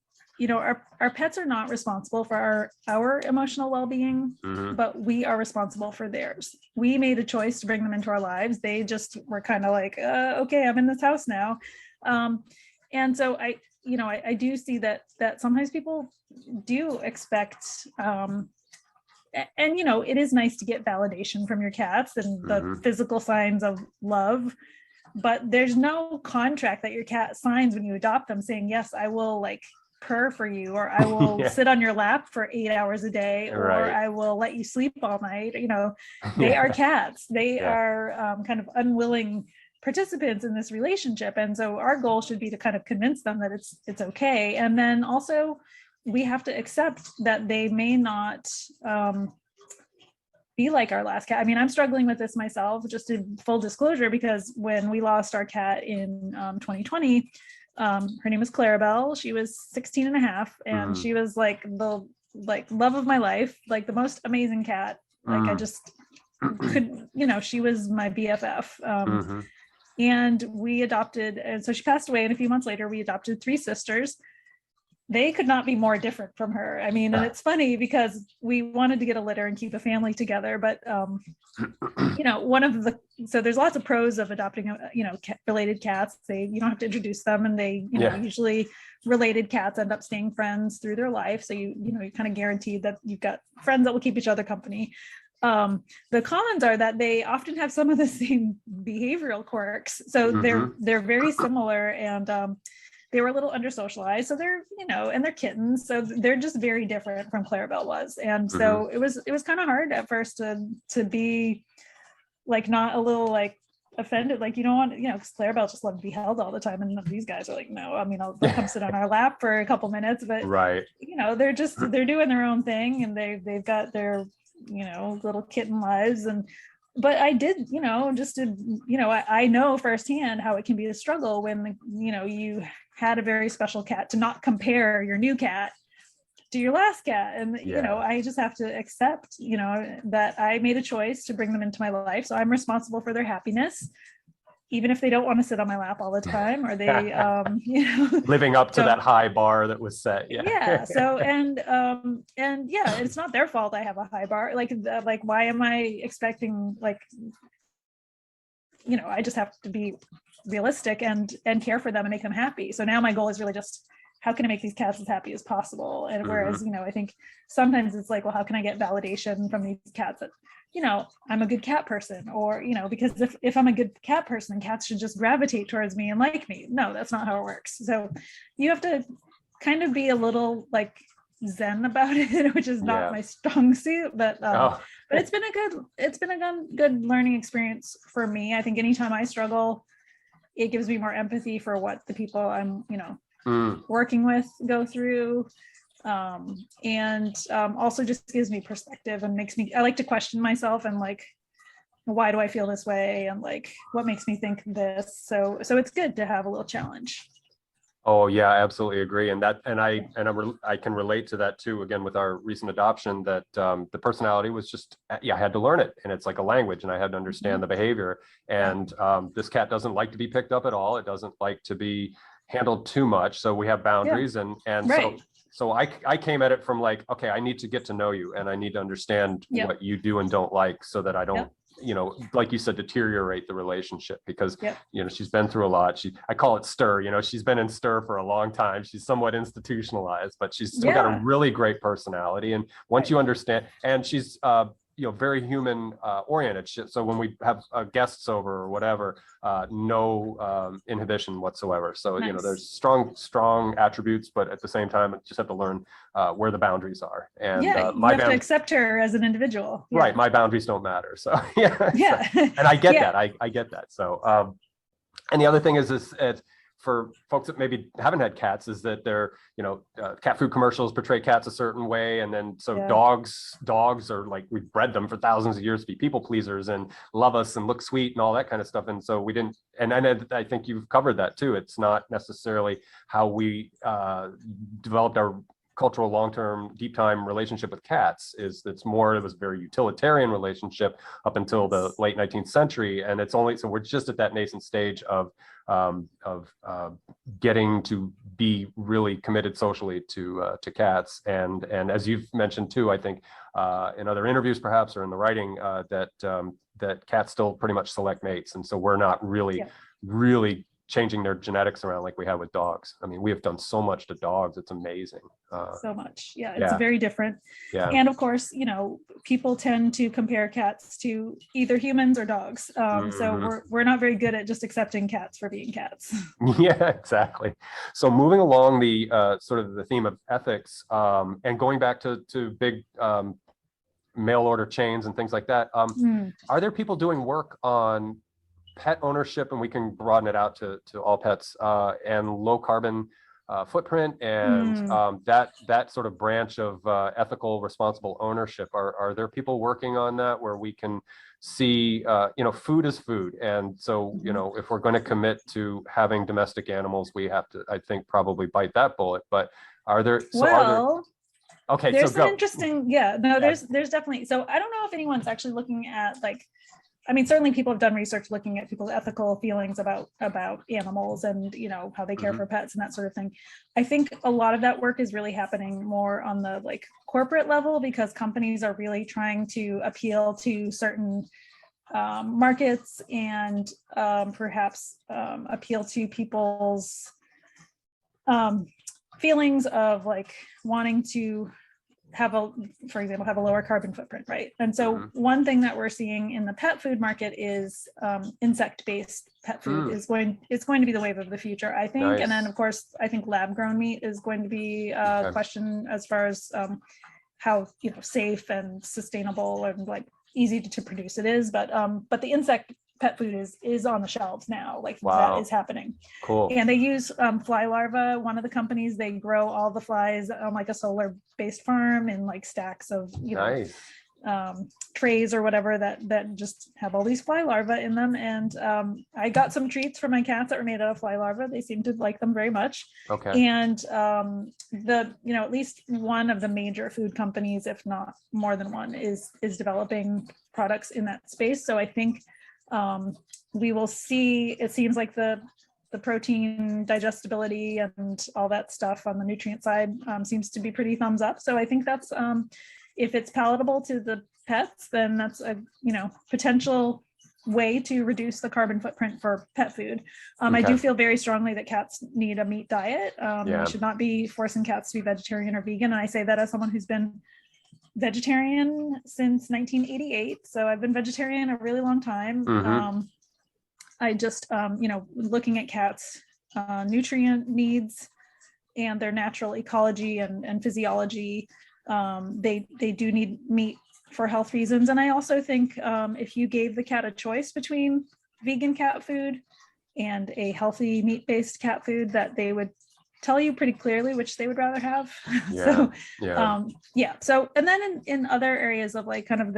pets are not responsible for our emotional well-being, but we are responsible for theirs. We made a choice to bring them into our lives. They just were kind of like, okay, I'm in this house now. And so I do see that sometimes people do expect, and it is nice to get validation from your cats and the physical signs of love, but there's no contract that your cat signs when you adopt them saying, yes, I will purr for you, or I will sit on your lap for 8 hours a day, or I will let you sleep all night. They are cats. They are kind of unwilling participants in this relationship. And so our goal should be to kind of convince them that it's okay. And then also we have to accept that they may not be like our last cat. I mean, I'm struggling with this myself, just in full disclosure, because when we lost our cat in 2020, her name was Clarabelle. She was 16 and a half, and she was the love of my life, the most amazing cat. I just could, she was my BFF. And we adopted, and so she passed away, and a few months later, we adopted 3 sisters. They could not be more different from her. I mean, and it's funny because we wanted to get a litter and keep a family together, but so there's lots of pros of adopting, related cats. You don't have to introduce them, and usually related cats end up staying friends through their life. So you're kind of guaranteed that you've got friends that will keep each other company. The cons are that they often have some of the same behavioral quirks. So they're very similar, and they were a little under socialized. So they're, and they're kittens. So they're just very different from Clarabelle was. And so it was kind of hard at first to be not a little offended. You don't want, because Clarabelle just loved to be held all the time. And these guys are no, I mean, they'll come sit on our lap for a couple minutes, but they're doing their own thing, and they've got their, little kitten lives. But I did, I know firsthand how it can be a struggle when, you had a very special cat, to not compare your new cat to your last cat. And, I just have to accept, that I made a choice to bring them into my life. So I'm responsible for their happiness, even if they don't want to sit on my lap all the time, or they, living up to that high bar that was set. Yeah. So, and it's not their fault I have a high bar. Why am I expecting, I just have to be realistic and care for them and make them happy. So now my goal is really just, how can I make these cats as happy as possible? And whereas, I think sometimes it's well, how can I get validation from these cats that, I'm a good cat person, or, because if I'm a good cat person, cats should just gravitate towards me and like me. No, that's not how it works. So you have to kind of be a little zen about it, which is not my strong suit, but it's been a good learning experience for me. I think anytime I struggle, it gives me more empathy for what the people I'm, working with go through. And also just gives me perspective and I like to question myself and why do I feel this way? And what makes me think this? So it's good to have a little challenge. Oh yeah, I absolutely agree. And I can relate to that too, again, with our recent adoption, that the personality was just, I had to learn it. And it's like a language, and I had to understand the behavior. And this cat doesn't like to be picked up at all. It doesn't like to be handled too much. So we have boundaries. And right. So I came at it from okay, I need to get to know you, and I need to understand what you do and don't like, so that I don't like you said, deteriorate the relationship because, Yep. She's been through a lot. I call it stir, she's been in stir for a long time. She's somewhat institutionalized, but she's still got a really great personality. And once you understand, and she's, very human oriented. So when we have guests over or whatever, no inhibition whatsoever. So, Nice. There's strong attributes, but at the same time, I just have to learn where the boundaries are. And you have to accept her as an individual. Yeah. Right. My boundaries don't matter. So, yeah. And I get that. I get that. So, and the other thing is for folks that maybe haven't had cats is that they're, cat food commercials portray cats a certain way. And then dogs are like, we've bred them for thousands of years to be people pleasers and love us and look sweet and all that kind of stuff. And so we didn't, and I think you've covered that too. It's not necessarily how we developed our cultural long-term deep time relationship with cats. It was a very utilitarian relationship up until the late 19th century. And so we're just at that nascent stage of getting to be really committed socially to cats. And as you've mentioned too, I think in other interviews perhaps, or in the writing, that cats still pretty much select mates. And so we're not really changing their genetics around like we have with dogs. I mean, we have done so much to dogs. It's amazing. So much. Yeah, it's very different. Yeah. And of course, people tend to compare cats to either humans or dogs. So we're not very good at just accepting cats for being cats. Yeah, exactly. So moving along the sort of the theme of ethics, and going back to big mail order chains and things like that, are there people doing work on pet ownership, and we can broaden it out to all pets, and low carbon footprint and that sort of branch of ethical, responsible ownership? Are there people working on that where we can see, food is food, and so if we're going to commit to having domestic animals, we have to, I think, probably bite that bullet. But are there? Okay, there's so some go. interesting, there's definitely. So I don't know if anyone's actually looking at certainly people have done research looking at people's ethical feelings about animals and, how they care for pets and that sort of thing. I think a lot of that work is really happening more on the corporate level, because companies are really trying to appeal to certain markets and perhaps appeal to people's feelings of wanting to for example, have a lower carbon footprint, right? And so one thing that we're seeing in the pet food market is insect-based pet food it's going to be the wave of the future, I think. Nice. And then of course, I think lab-grown meat is going to be a question as far as how safe and sustainable and easy to produce it is. But the insect pet food is on the shelves now. Wow. That is happening. Cool. And they use fly larvae. One of the companies, they grow all the flies on a solar based farm in stacks of nice. Trays or whatever that just have all these fly larvae in them. And I got some treats for my cats that were made out of fly larvae. They seem to like them very much. Okay. And at least one of the major food companies, if not more than one, is developing products in that space. So I think we will see, it seems like the protein digestibility and all that stuff on the nutrient side seems to be pretty thumbs up. So I think that's, if it's palatable to the pets, then that's a, potential way to reduce the carbon footprint for pet food. I do feel very strongly that cats need a meat diet. We should not be forcing cats to be vegetarian or vegan. And I say that as someone who's been vegetarian since 1988. So I've been vegetarian a really long time. I just, looking at cats' nutrient needs and their natural ecology and physiology, they do need meat for health reasons. And I also think if you gave the cat a choice between vegan cat food and a healthy meat-based cat food, that they would tell you pretty clearly which they would rather have. So, and then in other areas of kind of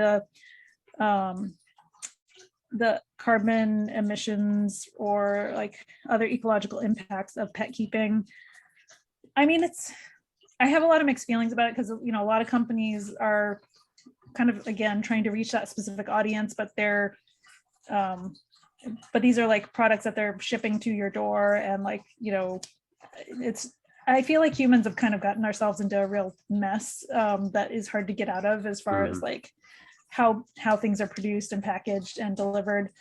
the carbon emissions or other ecological impacts of pet keeping, I mean, I have a lot of mixed feelings about it, because a lot of companies are kind of, again, trying to reach that specific audience, but they're but these are products that they're shipping to your door, and I feel like humans have kind of gotten ourselves into a real mess that is hard to get out of, as far as how things are produced and packaged and delivered.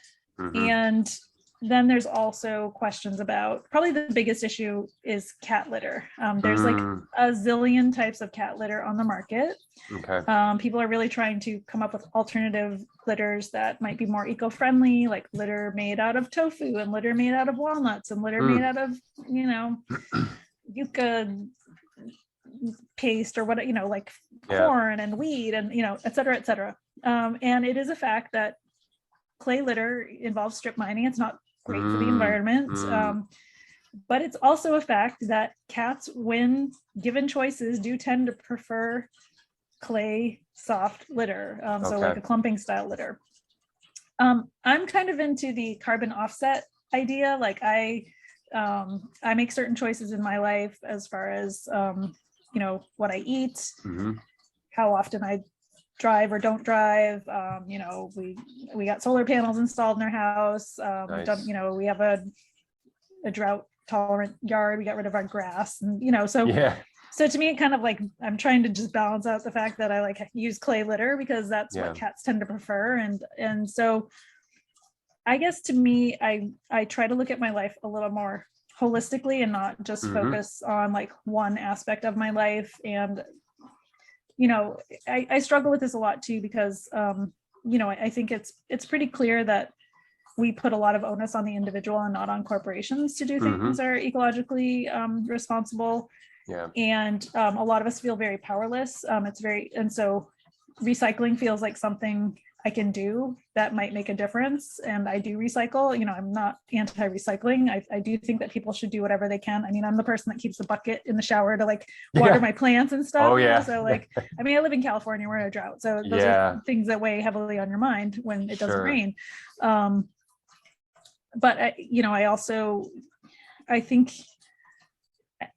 Mm-hmm. And then there's also questions about, probably the biggest issue is cat litter. There's like a zillion types of cat litter on the market. Okay. People are really trying to come up with alternative litters that might be more eco-friendly, like litter made out of tofu and litter made out of walnuts and litter made out of, yucca paste or what, like corn and wheat and, et cetera, et cetera. And it is a fact that clay litter involves strip mining. It's not great for the environment. But it's also a fact that cats, when given choices, do tend to prefer clay soft litter. So like a clumping style litter. I'm kind of into the carbon offset idea. Like I make certain choices in my life as far as, what I eat, how often I drive or don't drive. We got solar panels installed in our house. Nice. We have a drought tolerant yard. We got rid of our grass, and so to me, it kind of like, I'm trying to just balance out the fact that I like use clay litter because that's what cats tend to prefer. And so I guess to me, I try to look at my life a little more holistically and not just focus on like one aspect of my life. And I struggle with this a lot too, because I think it's pretty clear that we put a lot of onus on the individual and not on corporations to do things that are ecologically responsible. And a lot of us feel very powerless. And so recycling feels like something I can do that might make a difference. And I do recycle. I'm not anti-recycling. I do think that people should do whatever they can. I mean, I'm the person that keeps the bucket in the shower to like water my plants and stuff. So like, I mean, I live in California, we're in a drought. So those are things that weigh heavily on your mind when it doesn't rain. But I think,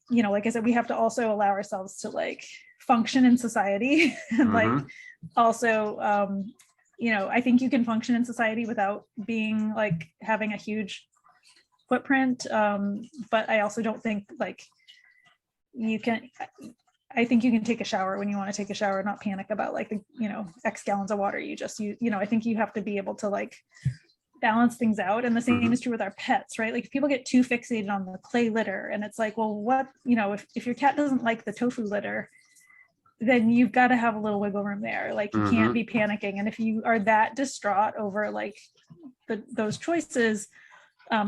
like I said, we have to also allow ourselves to like function in society and like also, I think you can function in society without being like having a huge footprint. But I also don't think like I think you can take a shower when you want to take a shower, not panic about like, X gallons of water you just use. I think you have to be able to like balance things out. And the same is true with our pets, right? Like if people get too fixated on the clay litter and it's like, well, what, if your cat doesn't like the tofu litter, then you've got to have a little wiggle room there. Like you can't be panicking. And if you are that distraught over like those choices,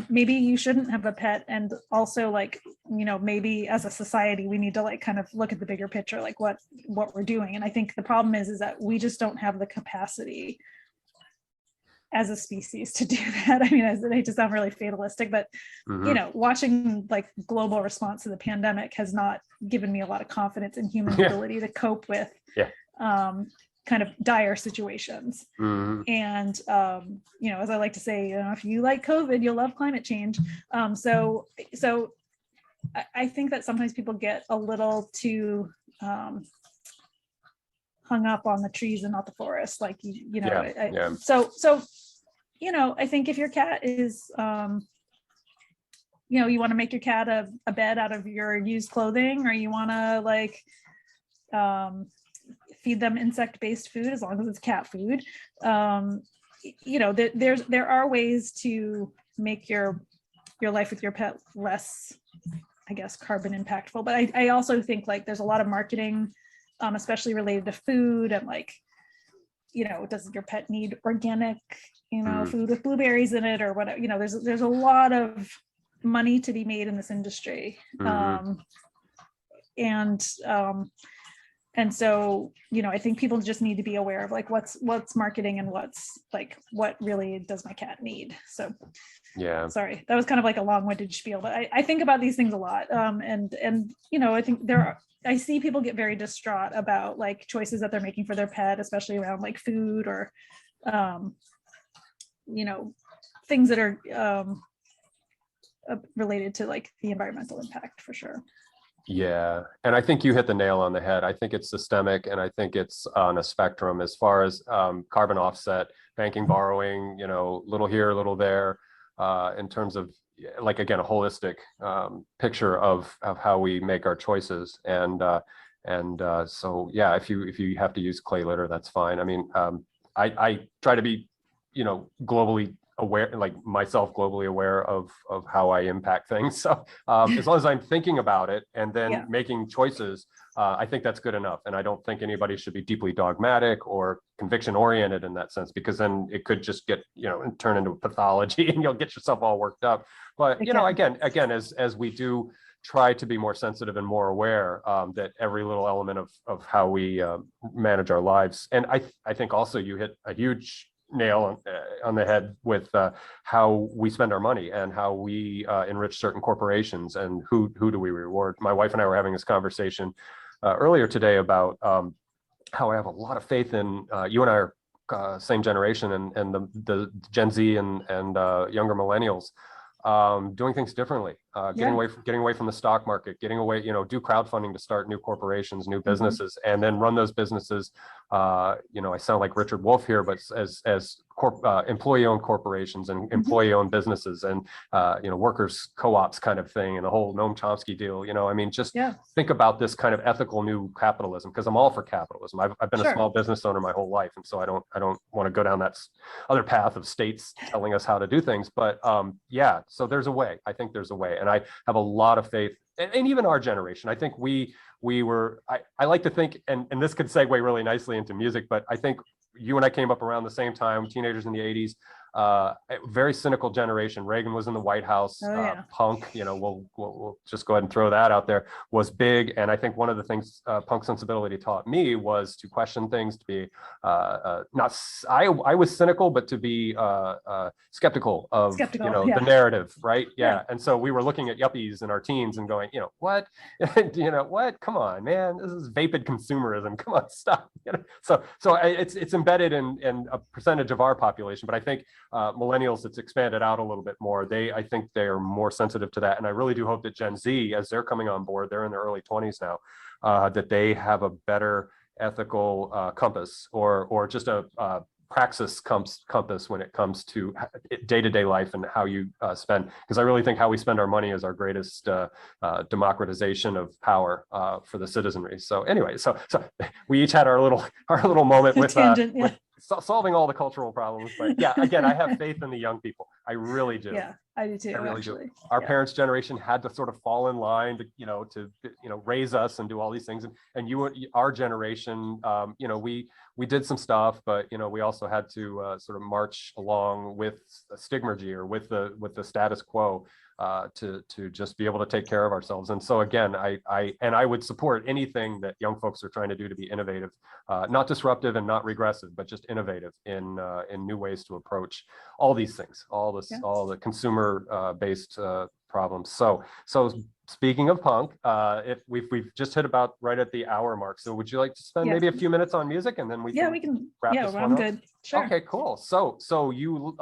maybe you shouldn't have a pet. And also like, maybe as a society, we need to like kind of look at the bigger picture, like what we're doing. And I think the problem is that we just don't have the capacity as a species to do that. I mean, I hate to sound really fatalistic, but watching like global response to the pandemic has not given me a lot of confidence in human ability to cope with kind of dire situations. And as I like to say, if you like COVID, you'll love climate change. So I think that sometimes people get a little too hung up on the trees and not the forest, like so I think if your cat is you want to make your cat a bed out of your used clothing, or you want to like feed them insect-based food, as long as it's cat food, there are ways to make your life with your pet less, I guess, carbon impactful. But I also think like there's a lot of marketing, especially related to food, and like, does your pet need organic, food with blueberries in it or whatever? There's a lot of money to be made in this industry. And so, I think people just need to be aware of like what's marketing and what's like, what really does my cat need? So sorry, that was kind of like a long-winded spiel, but I think about these things a lot. And I think I see people get very distraught about like choices that they're making for their pet, especially around like food or, things that are related to like the environmental impact, for sure. Yeah. And I think you hit the nail on the head. I think it's systemic, and I think it's on a spectrum as far as carbon offset, banking, borrowing, little here, little there, in terms of like, again, a holistic picture of how we make our choices. So, yeah, if you have to use clay litter, that's fine. I mean, I try to be, globally aware, like myself globally aware of how I impact things. So as long as I'm thinking about it and then making choices, I think that's good enough. And I don't think anybody should be deeply dogmatic or conviction oriented in that sense, because then it could just get, turn into a pathology and you'll get yourself all worked up. But, again, as we do try to be more sensitive and more aware that every little element of how we manage our lives. And I think also you hit a huge nail on the head with how we spend our money and how we enrich certain corporations and who do we reward. My wife and I were having this conversation earlier today about how I have a lot of faith in you and I are same generation and the Gen Z and younger millennials doing things differently, getting away from the stock market, getting away, do crowdfunding to start new corporations, new businesses, and then run those businesses. I sound like Richard Wolff here, but as employee-owned corporations and employee-owned businesses and workers co-ops kind of thing, and the whole Noam Chomsky deal. Just think about this kind of ethical new capitalism, because I'm all for capitalism. I've been a small business owner my whole life, and so I don't want to go down that other path of states telling us how to do things. But so there's a way. I think there's a way, and I have a lot of faith. And even our generation, I think we were. I like to think, and this could segue really nicely into music, but I think you and I came up around the same time, teenagers in the 80s, a very cynical generation. Reagan was in the White House. Punk, we'll just go ahead and throw that out there, was big. And I think one of the things punk sensibility taught me was to question things, to be I was cynical, but to be skeptical of the narrative, right? And so we were looking at yuppies in our teens and going, what, what? Come on, man, this is vapid consumerism. Come on, stop. So it's embedded in a percentage of our population, but I think millennials, it's expanded out a little bit more. I think they're more sensitive to that. And I really do hope that Gen Z, as they're coming on board, they're in their early 20s now, that they have a better ethical compass or just a praxis compass when it comes to day-to-day life and how you spend. Because I really think how we spend our money is our greatest democratization of power for the citizenry. So anyway, so we each had our little moment with solving all the cultural problems. But again, I have faith in the young people. I really do. Yeah, I do too. I really do. Our parents' generation had to sort of fall in line to raise us and do all these things. And our generation, we did some stuff, but we also had to sort of march along with stigmergy or with the status quo to just be able to take care of ourselves. And so again, I would support anything that young folks are trying to do to be innovative, not disruptive and not regressive, but just innovative in new ways to approach all these things, all the consumer based problems. So speaking of punk, if we've just hit about right at the hour mark. So would you like to spend maybe a few minutes on music, and then we can wrap this one up? Good. Sure. Okay, cool. So you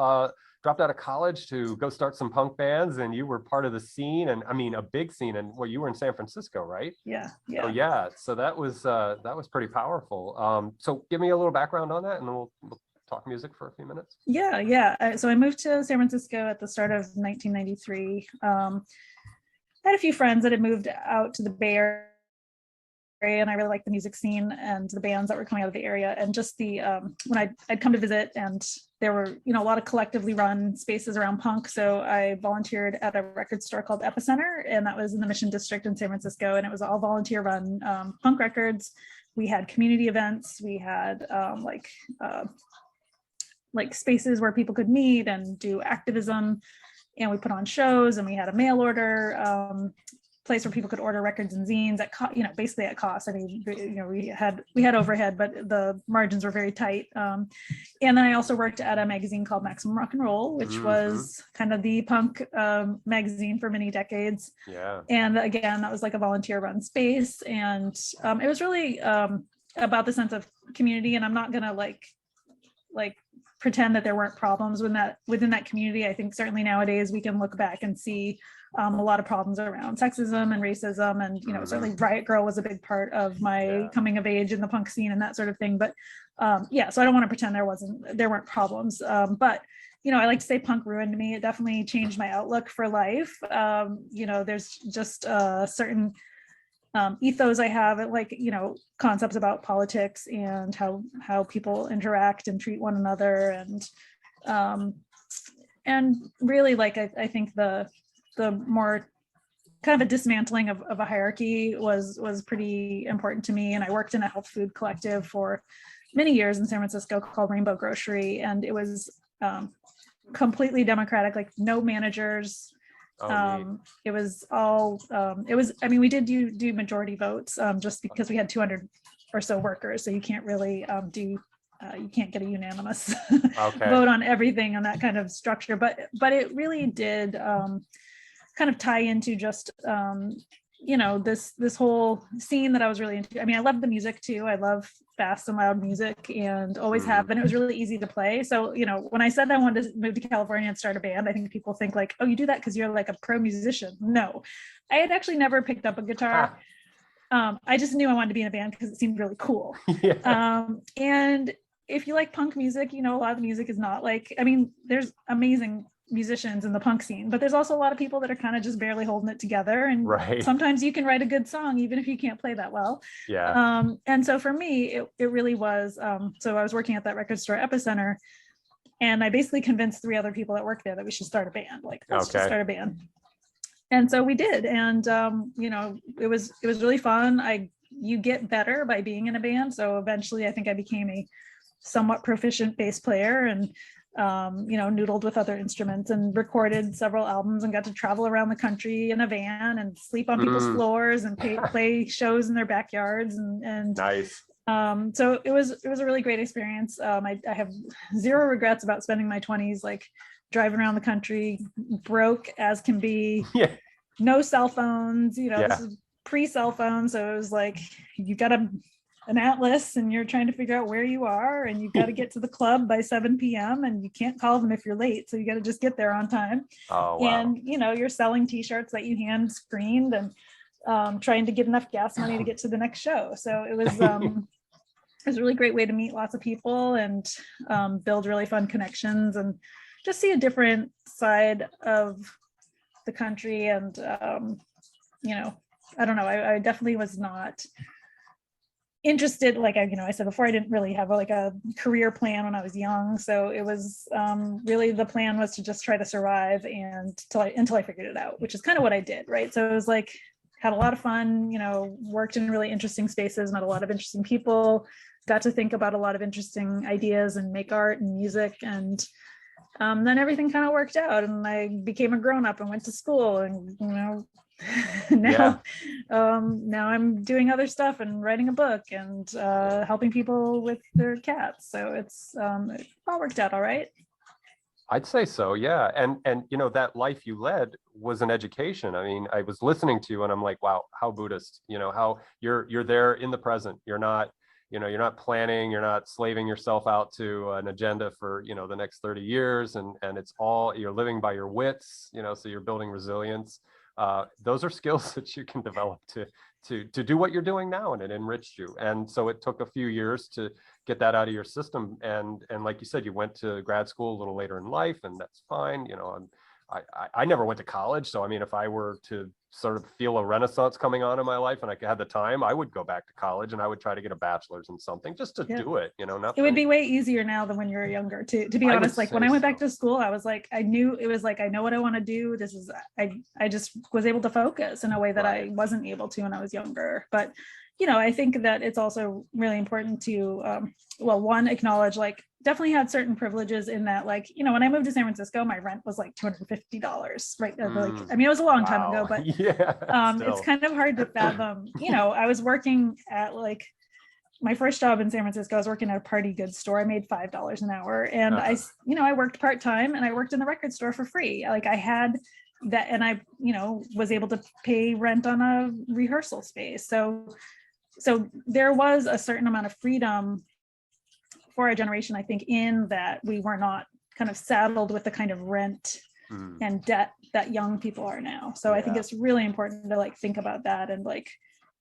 dropped out of college to go start some punk bands, and you were part of the scene, and I mean a big scene. And you were in San Francisco, right? Yeah. So that was pretty powerful. So give me a little background on that, and then we'll talk music for a few minutes. So I moved to San Francisco at the start of 1993. I had a few friends that had moved out to the Bay Area, and I really liked the music scene and the bands that were coming out of the area. And just when I'd come to visit, and there were, a lot of collectively run spaces around punk. So I volunteered at a record store called Epicenter, and that was in the Mission District in San Francisco. And it was all volunteer run punk records. We had community events. We had like spaces where people could meet and do activism. And we put on shows, and we had a mail order place where people could order records and zines at basically at cost. I mean, we had overhead, but the margins were very tight. And then I also worked at a magazine called Maximum Rock and Roll, which was kind of the punk magazine for many decades. Yeah. And again, that was like a volunteer run space, and it was really about the sense of community. And I'm not gonna like pretend that there weren't problems within that community. I think certainly nowadays we can look back and see a lot of problems around sexism and racism, and certainly Riot Grrrl was a big part of my coming of age in the punk scene and that sort of thing. But so I don't want to pretend there weren't problems. But I like to say punk ruined me. It definitely changed my outlook for life. There's just certain ethos I have, like, you know, concepts about politics and how people interact and treat one another, and really, like, I think the more kind of a dismantling of a hierarchy was pretty important to me. And I worked in a health food collective for many years in San Francisco called Rainbow Grocery, and it was completely democratic, like no managers. It was all I mean, we did do majority votes, just because we had 200 or so workers, so you can't really you can't get a unanimous vote on everything on that kind of structure, but it really did kind of tie into just you know, this whole scene that I was really into. I mean, I love the music too. I love fast and loud music, and always have, and it was really easy to play. So, you know, when I said I wanted to move to California and start a band, I think people think like, oh, you do that because you're like a pro musician. No, I had actually never picked up a guitar. I just knew I wanted to be in a band because it seemed really cool. And if you like punk music, you know, a lot of the music is not like, I mean, there's amazing musicians in the punk scene, but there's also a lot of people that are kind of just barely holding it together, and sometimes you can write a good song even if you can't play that well. And so for me, it really was, so I was working at that record store Epicenter, and I basically convinced 3 other people that worked there that we should start a band, like, let's just start a band. And so we did, and you know, it was really fun. You get better by being in a band, so eventually I think I became a somewhat proficient bass player, and you know, noodled with other instruments and recorded several albums, and got to travel around the country in a van and sleep on people's floors and play shows in their backyards, and nice. So it was a really great experience. I have zero regrets about spending my 20s like driving around the country, broke as can be, no cell phones, you know, this is pre-cell phone, so it was like you got an atlas and you're trying to figure out where you are, and you've got to get to the club by 7 p.m. and you can't call them if you're late, so you got to just get there on time. And you know, you're selling t-shirts that you hand screened, and trying to get enough gas money to get to the next show. So it was it was a really great way to meet lots of people, and build really fun connections, and just see a different side of the country. And you know, I don't know, I definitely was not interested, like I said before, I didn't really have like a career plan when I was young, so it was really, the plan was to just try to survive and until I figured it out, which is kind of what I did, right? So it was like, had a lot of fun, you know, worked in really interesting spaces, met a lot of interesting people, got to think about a lot of interesting ideas and make art and music, and then everything kind of worked out, and I became a grown-up and went to school, and you know, now I'm doing other stuff and writing a book and helping people with their cats. So it's it all worked out all right. I'd say so, yeah. And you know, that life you led was an education. I mean, I was listening to you and I'm like, wow, how Buddhist, you know, how you're there in the present. You're not, you know, you're not planning, you're not slaving yourself out to an agenda for, you know, the next 30 years, and it's all, you're living by your wits, you know, so you're building resilience. Those are skills that you can develop to do what you're doing now, and it enriched you. And so it took a few years to get that out of your system. And like you said, you went to grad school a little later in life, and that's fine. You know, I never went to college. So, I mean, if I were to sort of feel a renaissance coming on in my life and I had the time, I would go back to college and I would try to get a bachelor's in something just to do it, you know. Nothing. It would be way easier now than when you were younger, to be honest. Like when I went back to school, I was like, I knew, it was like, I know what I want to do. This is, I just was able to focus in a way that I wasn't able to when I was younger. But, you know, I think that it's also really important to, well, one, acknowledge, like, definitely had certain privileges in that, like, you know, when I moved to San Francisco, my rent was like $250, right? Like, I mean, it was a long time ago, but it's kind of hard to fathom. You know, I was working at, like, my first job in San Francisco, I was working at a party goods store. I made $5 an hour, and I worked part-time, and I worked in the record store for free. Like, I had that, and I, you know, was able to pay rent on a rehearsal space. So there was a certain amount of freedom for our generation, I think, in that we were not kind of saddled with the kind of rent and debt that young people are now. So I think it's really important to, like, think about that, and like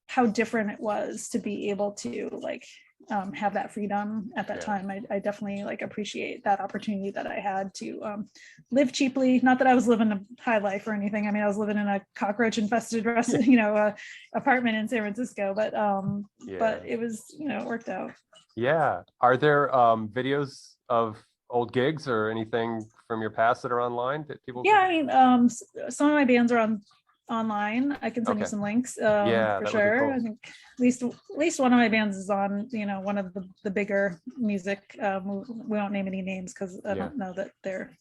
how different it was to be able to, like, have that freedom at that time. I definitely like appreciate that opportunity that I had to live cheaply. Not that I was living a high life or anything. I mean, I was living in a cockroach infested apartment in San Francisco, but it was, it worked out. Yeah. Are there videos of old gigs or anything from your past that are online that people I mean, some of my bands are online. I can send you some links for sure. Cool. I think at least one of my bands is on, one of the bigger music. We won't name any names because I don't know that they're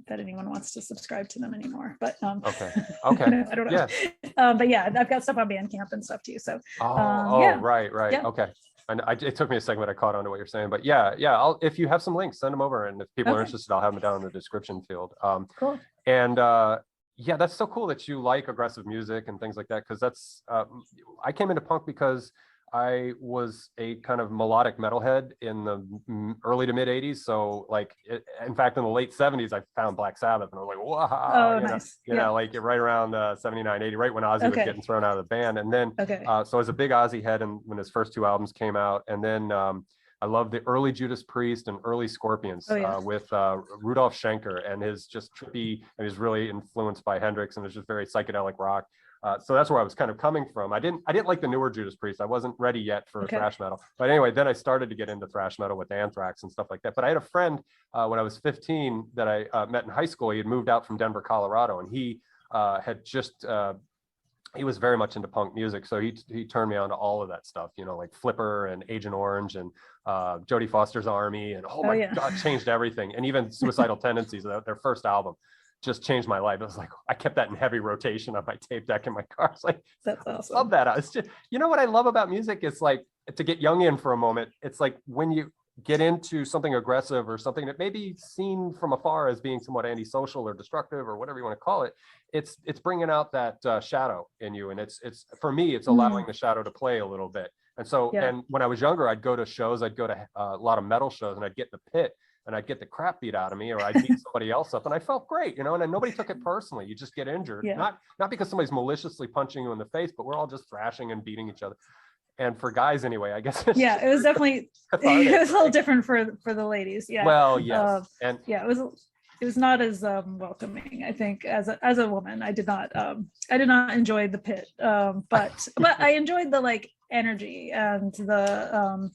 that anyone wants to subscribe to them anymore. But okay. I don't know. Yeah. But yeah, I've got stuff on Bandcamp and stuff too. So right. Yeah. Okay. And it took me a second, but I caught on to what you're saying. But yeah. If you have some links, send them over, and if people are interested, I'll have them down in the description field. Cool. And that's so cool that you like aggressive music and things like that, because that's I came into punk because I was a kind of melodic metalhead in the early to mid 80s. So in fact, in the late 70s, I found Black Sabbath and I was like, wow, nice. Like right around 79, 80, right when Ozzy was getting thrown out of the band. And then, so I was a big Ozzy head when his first two albums came out. And then I love the early Judas Priest and early Scorpions with Rudolf Schenker and his just trippy, and he's really influenced by Hendrix, and it's just very psychedelic rock. So that's where I was kind of coming from. I didn't like the newer Judas Priest. I wasn't ready yet for thrash metal. But anyway, then I started to get into thrash metal with Anthrax and stuff like that. But I had a friend when I was 15 that I met in high school. He had moved out from Denver, Colorado, and he had just he was very much into punk music. So he turned me on to all of that stuff, like Flipper and Agent Orange and Jodie Foster's Army, and God, changed everything. And even Suicidal Tendencies, their first album, just changed my life. It was like, I kept that in heavy rotation on my tape deck in my car. It's like, that's awesome. I love that. It's just, what I love about music is like, to get young in for a moment, it's like when you get into something aggressive or something that may be seen from afar as being somewhat antisocial or destructive or whatever you want to call it, it's bringing out that shadow in you. And it's for me, it's allowing the shadow to play a little bit. And so, and when I was younger, I'd go to shows, I'd go to a lot of metal shows, and I'd get in the pit and I'd get the crap beat out of me, or I'd beat somebody else up, and I felt great, and then nobody took it personally. You just get injured, not because somebody's maliciously punching you in the face, but we're all just thrashing and beating each other. And for guys anyway, I guess. It was definitely, it was a little different for the ladies. Yeah. Well, yes. It was not as welcoming, I think, as a woman. I did not enjoy the pit, but I enjoyed the energy and the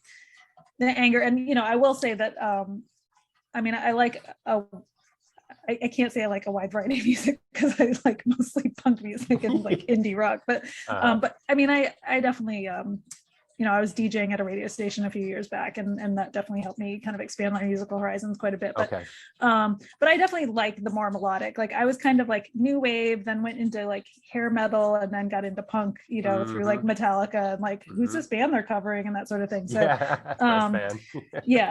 anger. And I will say that I mean, I can't say I like a wide variety of music because I like mostly punk music and indie rock, but I mean, I definitely I was DJing at a radio station a few years back, and that definitely helped me kind of expand my musical horizons quite a bit. But I definitely like the more melodic. I was kind of new wave, then went into hair metal, and then got into punk, through Metallica and who's this band they're covering and that sort of thing. So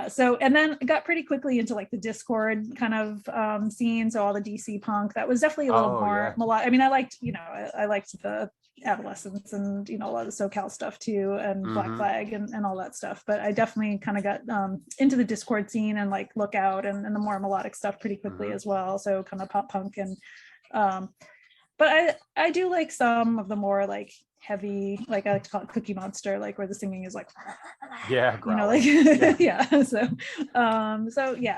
so, and then got pretty quickly into the Discord kind of scene. So all the DC punk, that was definitely a little more melodic. I mean, I liked the Adolescence and a lot of the SoCal stuff too, and Black Flag and all that stuff, but I definitely kind of got into the Discord scene and Lookout and the more melodic stuff pretty quickly as well, so kind of pop punk. And but I do like some of the more heavy, I like to call it Cookie Monster, where the singing is so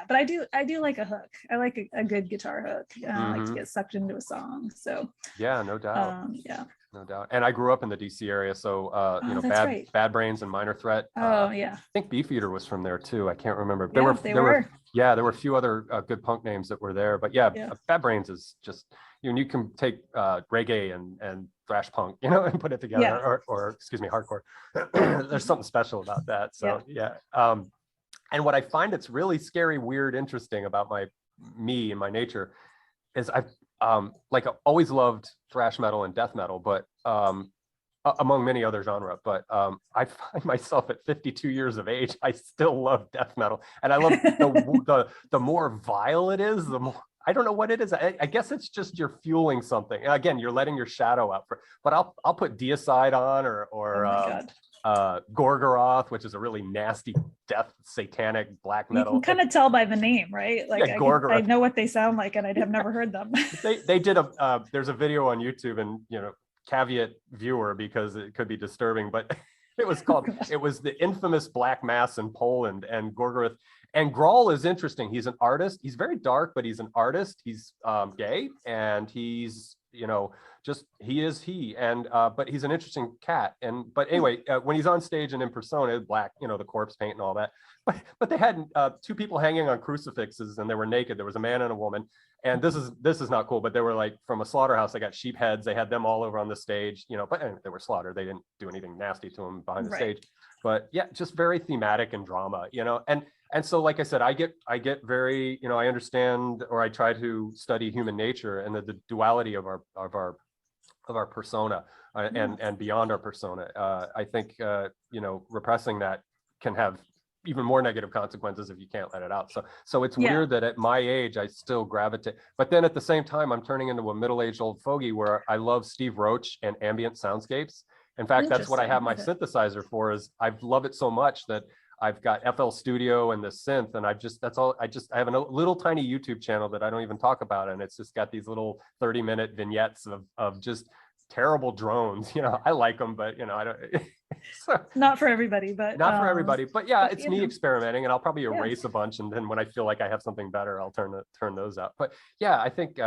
but I do like a hook. I like a good guitar hook. I like to get sucked into a song. So no doubt. No doubt. And I grew up in the DC area, so Bad Brains and Minor Threat. I think Beefeater was from there too. I can't remember. There were a few other good punk names that were there, but Bad Brains is just you can take reggae and thrash punk, and put it together, or excuse me, hardcore. There's something special about that. So and what I find it's really scary, weird, interesting about me and my nature is I've always loved thrash metal and death metal, but among many other genre. But I find myself at 52 years of age, I still love death metal, and I love the more vile it is, the more. I don't know what it is. I guess it's just you're fueling something. Again, you're letting your shadow out. But I'll put Deicide on or Gorgoroth, which is a really nasty death satanic black metal. You can kind of tell by the name, right? I know what they sound like, and I'd have never heard them. they did there's a video on YouTube, and caveat viewer because it could be disturbing, but It was called, it was the infamous Black Mass in Poland, and Gorgoroth. And Grawl is interesting. He's an artist. He's very dark, but he's an artist. He's gay, and he's, you know, just he is he. And but he's an interesting cat. And but anyway, when he's on stage and in persona, black, you know, the corpse paint and all that. But they had two people hanging on crucifixes, and they were naked. There was a man and a woman. And this is not cool, but they were like from a slaughterhouse. They got sheep heads. They had them all over on the stage, you know, but they were slaughtered. They didn't do anything nasty to them behind the stage. But yeah, just very thematic and drama, you know. And so, like I said, I get very, you know, I understand, or I try to study human nature and the duality of our persona and beyond our persona. I think you know, repressing that can have even more negative consequences if you can't let it out. So it's weird that at my age I still gravitate, but then at the same time I'm turning into a middle-aged old fogey where I love Steve Roach and ambient soundscapes. In fact, that's what I have my synthesizer for. Is I love it so much that I've got FL Studio and the synth, and I have a little tiny YouTube channel that I don't even talk about, and it's just got these little 30-minute vignettes of just terrible drones. You know, I like them, but you know, I don't. So, not for everybody, but not for everybody. But yeah, it's me experimenting, and I'll probably erase a bunch, and then when I feel like I have something better, I'll turn those out. But yeah, I think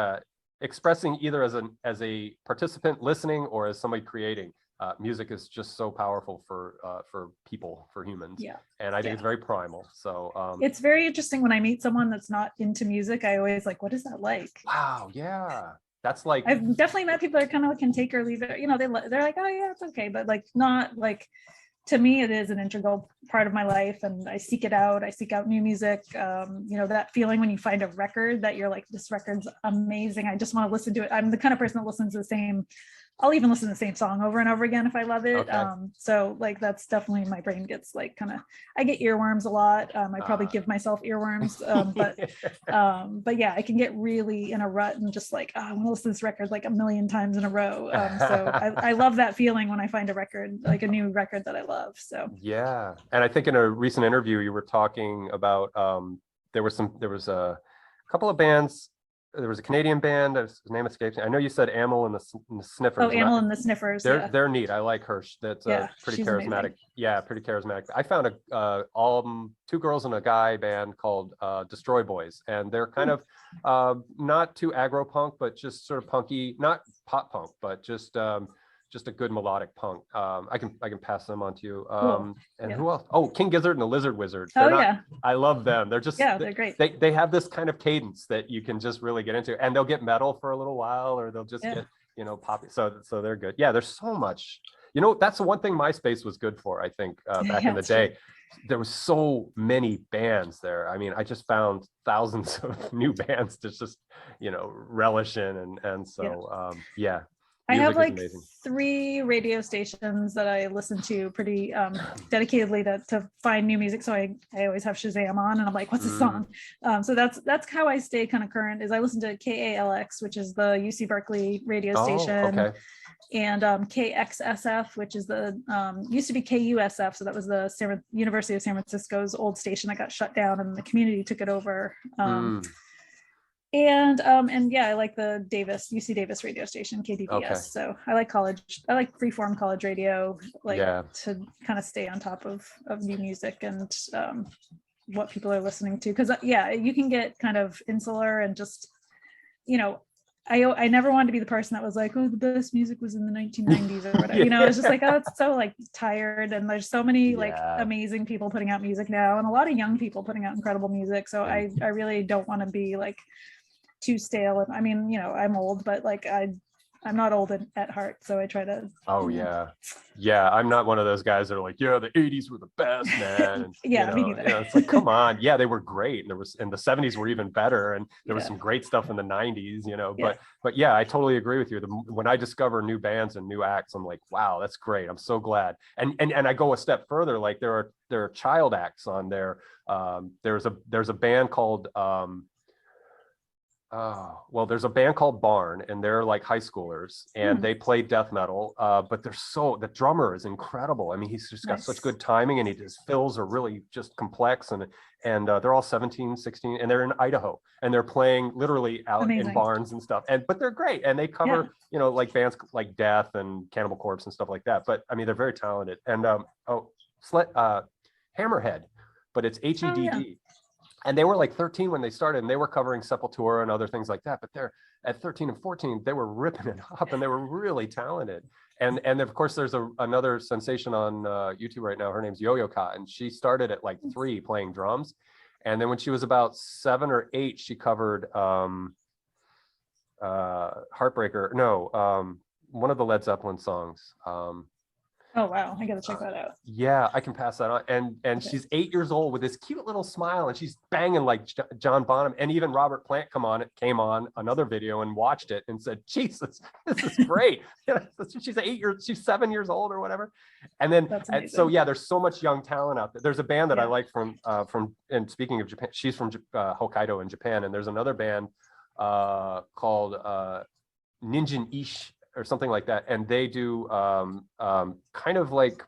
expressing either as a participant listening or as somebody creating. Music is just so powerful for people, for humans. Yeah. And I think it's very primal. So it's very interesting when I meet someone that's not into music. I always like, what is that like? Wow. Yeah. That's like, I've definitely met people that kind of can take or leave it. You know, they're like, oh yeah, it's okay. But like, not like, to me, it is an integral part of my life, and I seek it out. I seek out new music. You know, that feeling when you find a record that you're like, this record's amazing. I just want to listen to it. I'm the kind of person that listens to the same, I'll even listen to the same song over and over again if I love it. Okay. So like, that's definitely, my brain gets like kind of, I get earworms a lot. I probably give myself earworms, but yeah, I can get really in a rut and just like, oh, I want to listen to this record like a million times in a row. So I love that feeling when I find a record, like a new record that I love. So yeah. And I think in a recent interview, you were talking about, there was a couple of bands. There was a Canadian band, his name escapes me. I know you said Amel and the Sniffers. Oh, Amel and the Sniffers. They're neat. I like her. That's pretty charismatic. Amazing. Yeah, pretty charismatic. I found two girls and a guy band called Destroy Boys, and they're kind of not too aggro punk, but just sort of punky, not pop punk, but just a good melodic punk. I can pass them on to you. Cool. And who else? Oh, King Gizzard and the Lizard Wizard. I love them. They're just they're great. They have this kind of cadence that you can just really get into, and they'll get metal for a little while, or they'll just get, you know, poppy. So they're good. Yeah, there's so much. You know, that's the one thing MySpace was good for, I think, back in the day. There was so many bands there. I mean, I just found thousands of new bands to just, you know, relish in, and so yeah. I have like amazing. 3 radio stations that I listen to pretty dedicatedly to find new music. So I always have Shazam on, and I'm like, what's the song? So that's how I stay kind of current, is I listen to KALX, which is the UC Berkeley radio station. Okay. And KXSF, which is the used to be KUSF. So that was the University of San Francisco's old station that got shut down, and the community took it over. And yeah, I like the UC Davis radio station, KDVS. Okay. So I like freeform college radio, to kind of stay on top of new music and what people are listening to. Because you can get kind of insular and just, you know, I never wanted to be the person that was like, oh, the best music was in the 1990s or whatever. You know, it's just like, oh, it's so like tired, and there's so many like amazing people putting out music now, and a lot of young people putting out incredible music. So I really don't want to be like too stale. And I mean, you know, I'm old, but like I'm not old at heart, so I try to. Oh yeah, I'm not one of those guys that are like, yeah, the 80s were the best, man. And, me neither. You know, it's like, come on, yeah, they were great, and the 70s were even better, and there was some great stuff in the 90s, you know. But yeah, I totally agree with you. When I discover new bands and new acts, I'm like, wow, that's great. I'm so glad. And I go a step further. Like there are child acts on there. There's a band called Well, there's a band called Barn, and they're like high schoolers, and they play death metal. But the drummer is incredible. I mean, he's just got such good timing, and his fills are really just complex, and they're all 17, 16, and they're in Idaho, and they're playing literally out in barns and stuff. But they're great, and they cover like bands like Death and Cannibal Corpse and stuff like that. But I mean, they're very talented. And Hammerhead, but it's HEDD. And they were like 13 when they started, and they were covering Sepultura and other things like that. But they're at 13 and 14, they were ripping it up, and they were really talented. And of course, there's another sensation on YouTube right now. Her name's Yo-Yo Ka, and she started at like 3 playing drums. And then when she was about 7 or 8, she covered Heartbreaker. No, one of the Led Zeppelin songs. Oh, wow. I got to check that out. Yeah, I can pass that on. And she's 8 years old with this cute little smile, and she's banging like John Bonham. And even Robert Plant came on another video and watched it and said, Jesus, this is great. She's 7 years old or whatever. And then, so yeah, there's so much young talent out there. There's a band that I like from, and speaking of Japan, she's from Hokkaido in Japan. And there's another band called Ninjin Ish, or something like that, and they do kind of like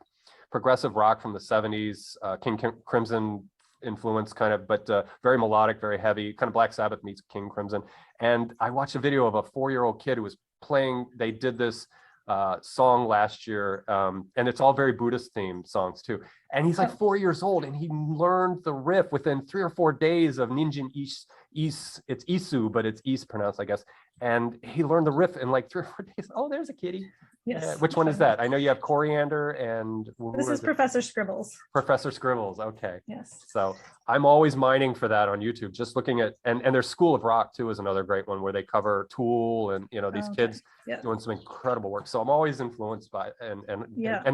progressive rock from the 70s, King Crimson influence kind of, but very melodic, very heavy, kind of Black Sabbath meets King Crimson. And I watched a video of a 4-year-old kid who was playing, they did this song last year, and it's all very Buddhist themed songs too. And he's like 4 years old, and he learned the riff within 3 or 4 days of Ninjin Ish. It's Isu, but it's East pronounced, I guess. And he learned the riff in like 3 or 4 days. Oh, there's a kitty. Yes. Which one is that? I know you have Coriander and... This is Professor Scribbles. Professor Scribbles, okay. Yes. So I'm always mining for that on YouTube, just looking at, and there's School of Rock too is another great one where they cover Tool and, these kids doing some incredible work. So I'm always influenced by, and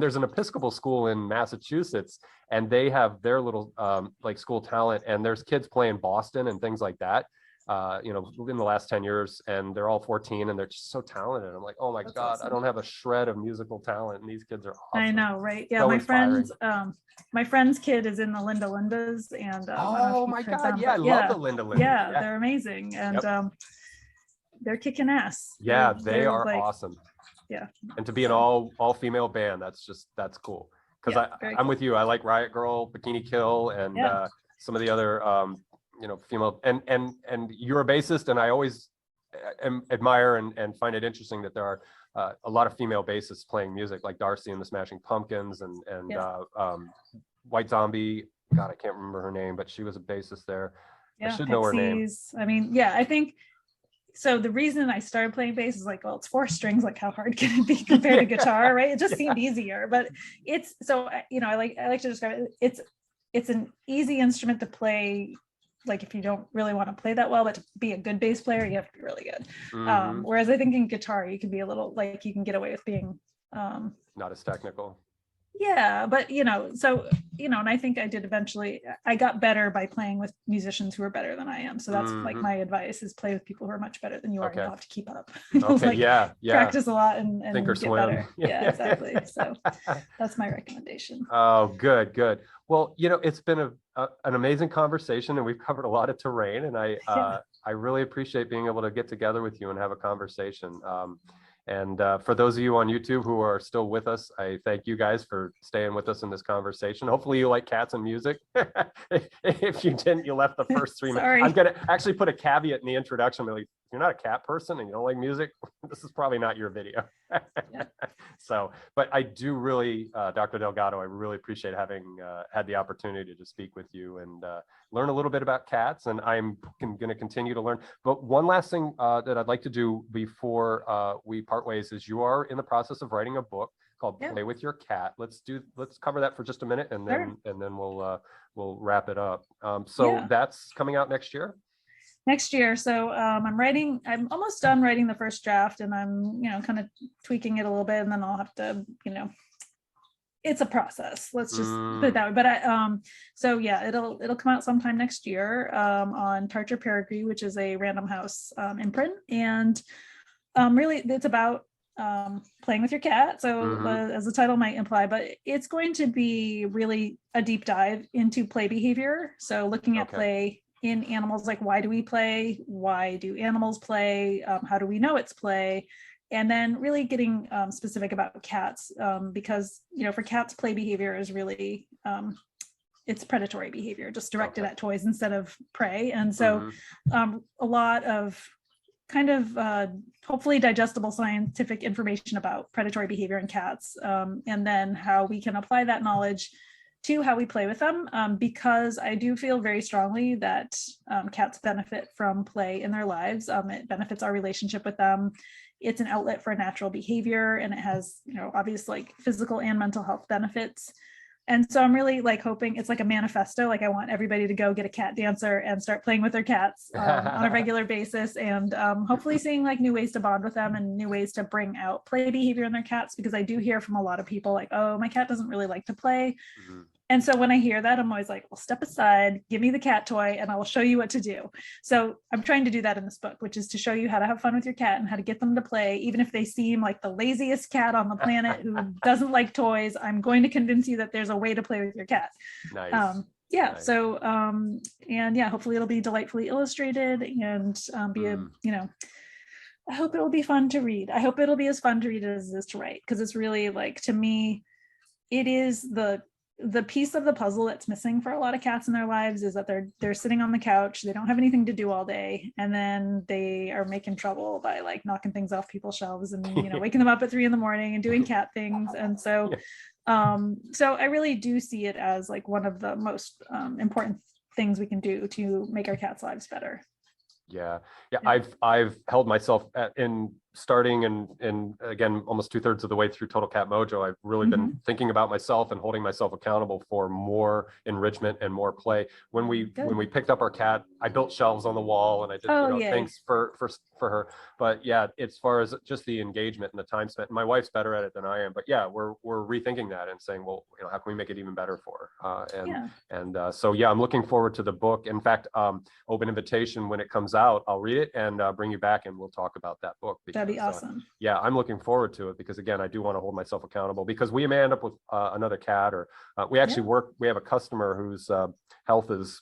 there's an Episcopal school in Massachusetts, and they have their little like school talent, and there's kids playing Boston and things like that. In the last 10 years, and they're all 14 and they're just so talented. I'm like, oh my God, awesome. I don't have a shred of musical talent, and these kids are awesome. I know, right? Yeah, so my friend's kid is in the Linda Lindas, and oh my God, I love the Linda Lindas. Yeah, they're amazing, and they're kicking ass. Yeah, they are like, awesome. Yeah, and to be an all-female band, that's cool. Because I'm cool with you. I like Riot Girl, Bikini Kill, and some of the other female, and you're a bassist, and I always admire and find it interesting that there are a lot of female bassists playing music, like Darcy and the Smashing Pumpkins, and White Zombie. God, I can't remember her name, but she was a bassist there. I should know her name. I mean, I think so. The reason I started playing bass is like, well, it's 4 strings. Like, how hard can it be compared to guitar, right? It just seemed easier, but it's so. I like to describe it. It's an easy instrument to play. Like, if you don't really want to play that well, but to be a good bass player, you have to be really good. Whereas I think in guitar, you can be a little, like, you can get away with being not as technical. Yeah, but and I think I got better by playing with musicians who are better than I am. So that's like my advice is play with people who are much better than you are. And you'll have to keep up. Practice a lot and think or get swim. Better. Yeah, exactly. So that's my recommendation. Oh, good. Well, it's been an amazing conversation, and we've covered a lot of terrain, and I really appreciate being able to get together with you and have a conversation. And for those of you on YouTube who are still with us, I thank you guys for staying with us in this conversation. Hopefully you like cats and music. If you didn't, you left the first 3 minutes. I'm going to actually put a caveat in the introduction. Like, if you're not a cat person and you don't like music, this is probably not your video. So, but I do really, Dr. Delgado, I really appreciate having had the opportunity to speak with you and learn a little bit about cats, and I'm going to continue to learn. But one last thing that I'd like to do before we part ways is you are in the process of writing a book called Play with Your Cat. Let's cover that for just a minute, and then we'll wrap it up. So that's coming out next year. So I'm almost done writing the first draft, and I'm kind of tweaking it a little bit, and then I'll have to it's a process, let's just put it that way. But it'll come out sometime next year on Tarcher Peregrine, which is a Random House imprint, and really it's about playing with your cat, so as the title might imply, but it's going to be really a deep dive into play behavior, so looking at play in animals, like why do we play? Why do animals play? How do we know it's play? And then really getting specific about cats, because, for cats, play behavior is really, it's predatory behavior, just directed at toys instead of prey. And so a lot of kind of hopefully digestible scientific information about predatory behavior in cats, and then how we can apply that knowledge to how we play with them, because I do feel very strongly that cats benefit from play in their lives. It benefits our relationship with them. It's an outlet for natural behavior, and it has, obvious like physical and mental health benefits. And so I'm really like hoping it's like a manifesto. Like I want everybody to go get a cat dancer and start playing with their cats on a regular basis, and hopefully seeing like new ways to bond with them and new ways to bring out play behavior in their cats, because I do hear from a lot of people like, oh, my cat doesn't really like to play. And so when I hear that, I'm always like, well, step aside, give me the cat toy, and I will show you what to do. So I'm trying to do that in this book, which is to show you how to have fun with your cat and how to get them to play, even if they seem like the laziest cat on the planet who doesn't like toys. I'm going to convince you that there's a way to play with your cat. Nice. Nice. So, and yeah, hopefully it'll be delightfully illustrated and be I hope it'll be fun to read. I hope it'll be as fun to read as it is to write, because it's really like, to me, it is the piece of the puzzle that's missing for a lot of cats in their lives, is that they're sitting on the couch, they don't have anything to do all day, and then they are making trouble by like knocking things off people's shelves and waking them up at 3 a.m. and doing cat things. And so so I really do see it as like one of the most important things we can do to make our cats' lives better. Yeah. I've held myself in starting and again, almost 2/3 of the way through Total Cat Mojo. I've really been thinking about myself and holding myself accountable for more enrichment and more play. When we picked up our cat, I built shelves on the wall and I did things for her. But yeah, as far as just the engagement and the time spent, my wife's better at it than I am. But yeah, we're rethinking that and saying, well, how can we make it even better for her? So yeah, I'm looking forward to the book. In fact, open invitation when it comes out, I'll read it and bring you back and we'll talk about that book. That'd be awesome. Yeah, I'm looking forward to it because again, I do want to hold myself accountable, because we may end up with another cat, or we actually we have a customer whose health is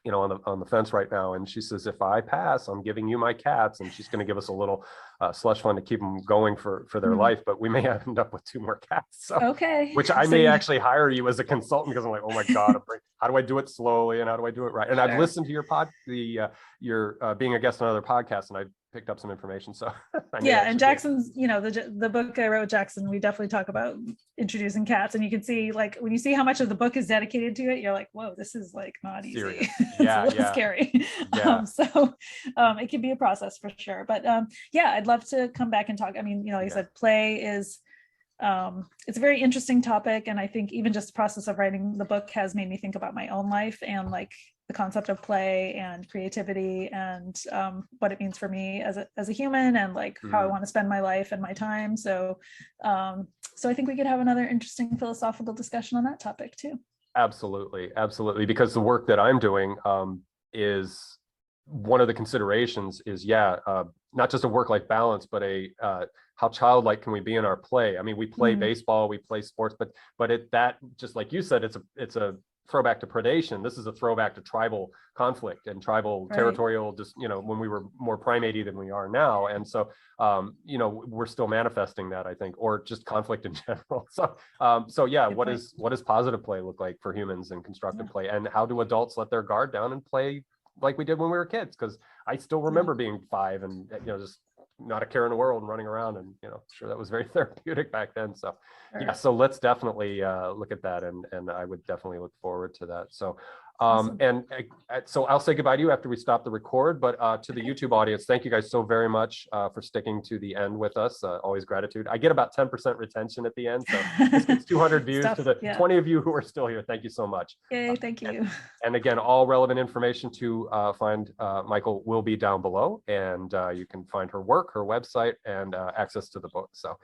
on the fence right now, and she says, if I pass, I'm giving you my cats, and she's going to give us a little slush fund to keep them going for their life, but we may end up with 2 more cats. So, which I may actually hire you as a consultant, because I'm like, oh my God, how do I do it slowly and how do I do it right? And I've listened to your being a guest on other podcasts, and I've picked up some information. So and Jackson's, the book I wrote with Jackson, we definitely talk about introducing cats, and you can see like when you see how much of the book is dedicated to it, you're like, whoa, this is like not easy. It's a little scary. So it can be a process for sure, but I'd love to come back and talk. I mean, like I said, play is it's a very interesting topic, and I think even just the process of writing the book has made me think about my own life and like the concept of play and creativity and what it means for me as a human, and like how I want to spend my life and my time. So I think we could have another interesting philosophical discussion on that topic too. Absolutely, because the work that I'm doing is one of the considerations is not just a work-life balance, but how childlike can we be in our play? I mean, we play baseball, we play sports, but that just like you said, it's a throwback to predation. This is a throwback to tribal conflict and tribal territorial, just when we were more primatey than we are now. And so we're still manifesting that, I think, or just conflict in general. So what does positive play look like for humans and constructive play, and how do adults let their guard down and play like we did when we were kids? Because I still remember being 5 and just not a care in the world and running around, and sure, that was very therapeutic back then. So so let's definitely look at that, and I would definitely look forward to that. So and so I'll say goodbye to you after we stop the record, but to the YouTube audience, thank you guys so very much for sticking to the end with us. Always gratitude. I get about 10% retention at the end, so this gets 200 views to the 20 of you who are still here. Thank you so much. Yay, thank you. And again, all relevant information to find Mikel will be down below, and you can find her work, her website, and access to the book. So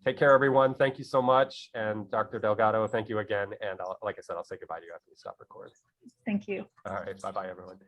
take care, everyone. Thank you so much. And Dr. Delgado, thank you again. And like I said, I'll say goodbye to you after we stop recording. Thank you. All right. Bye-bye, everyone.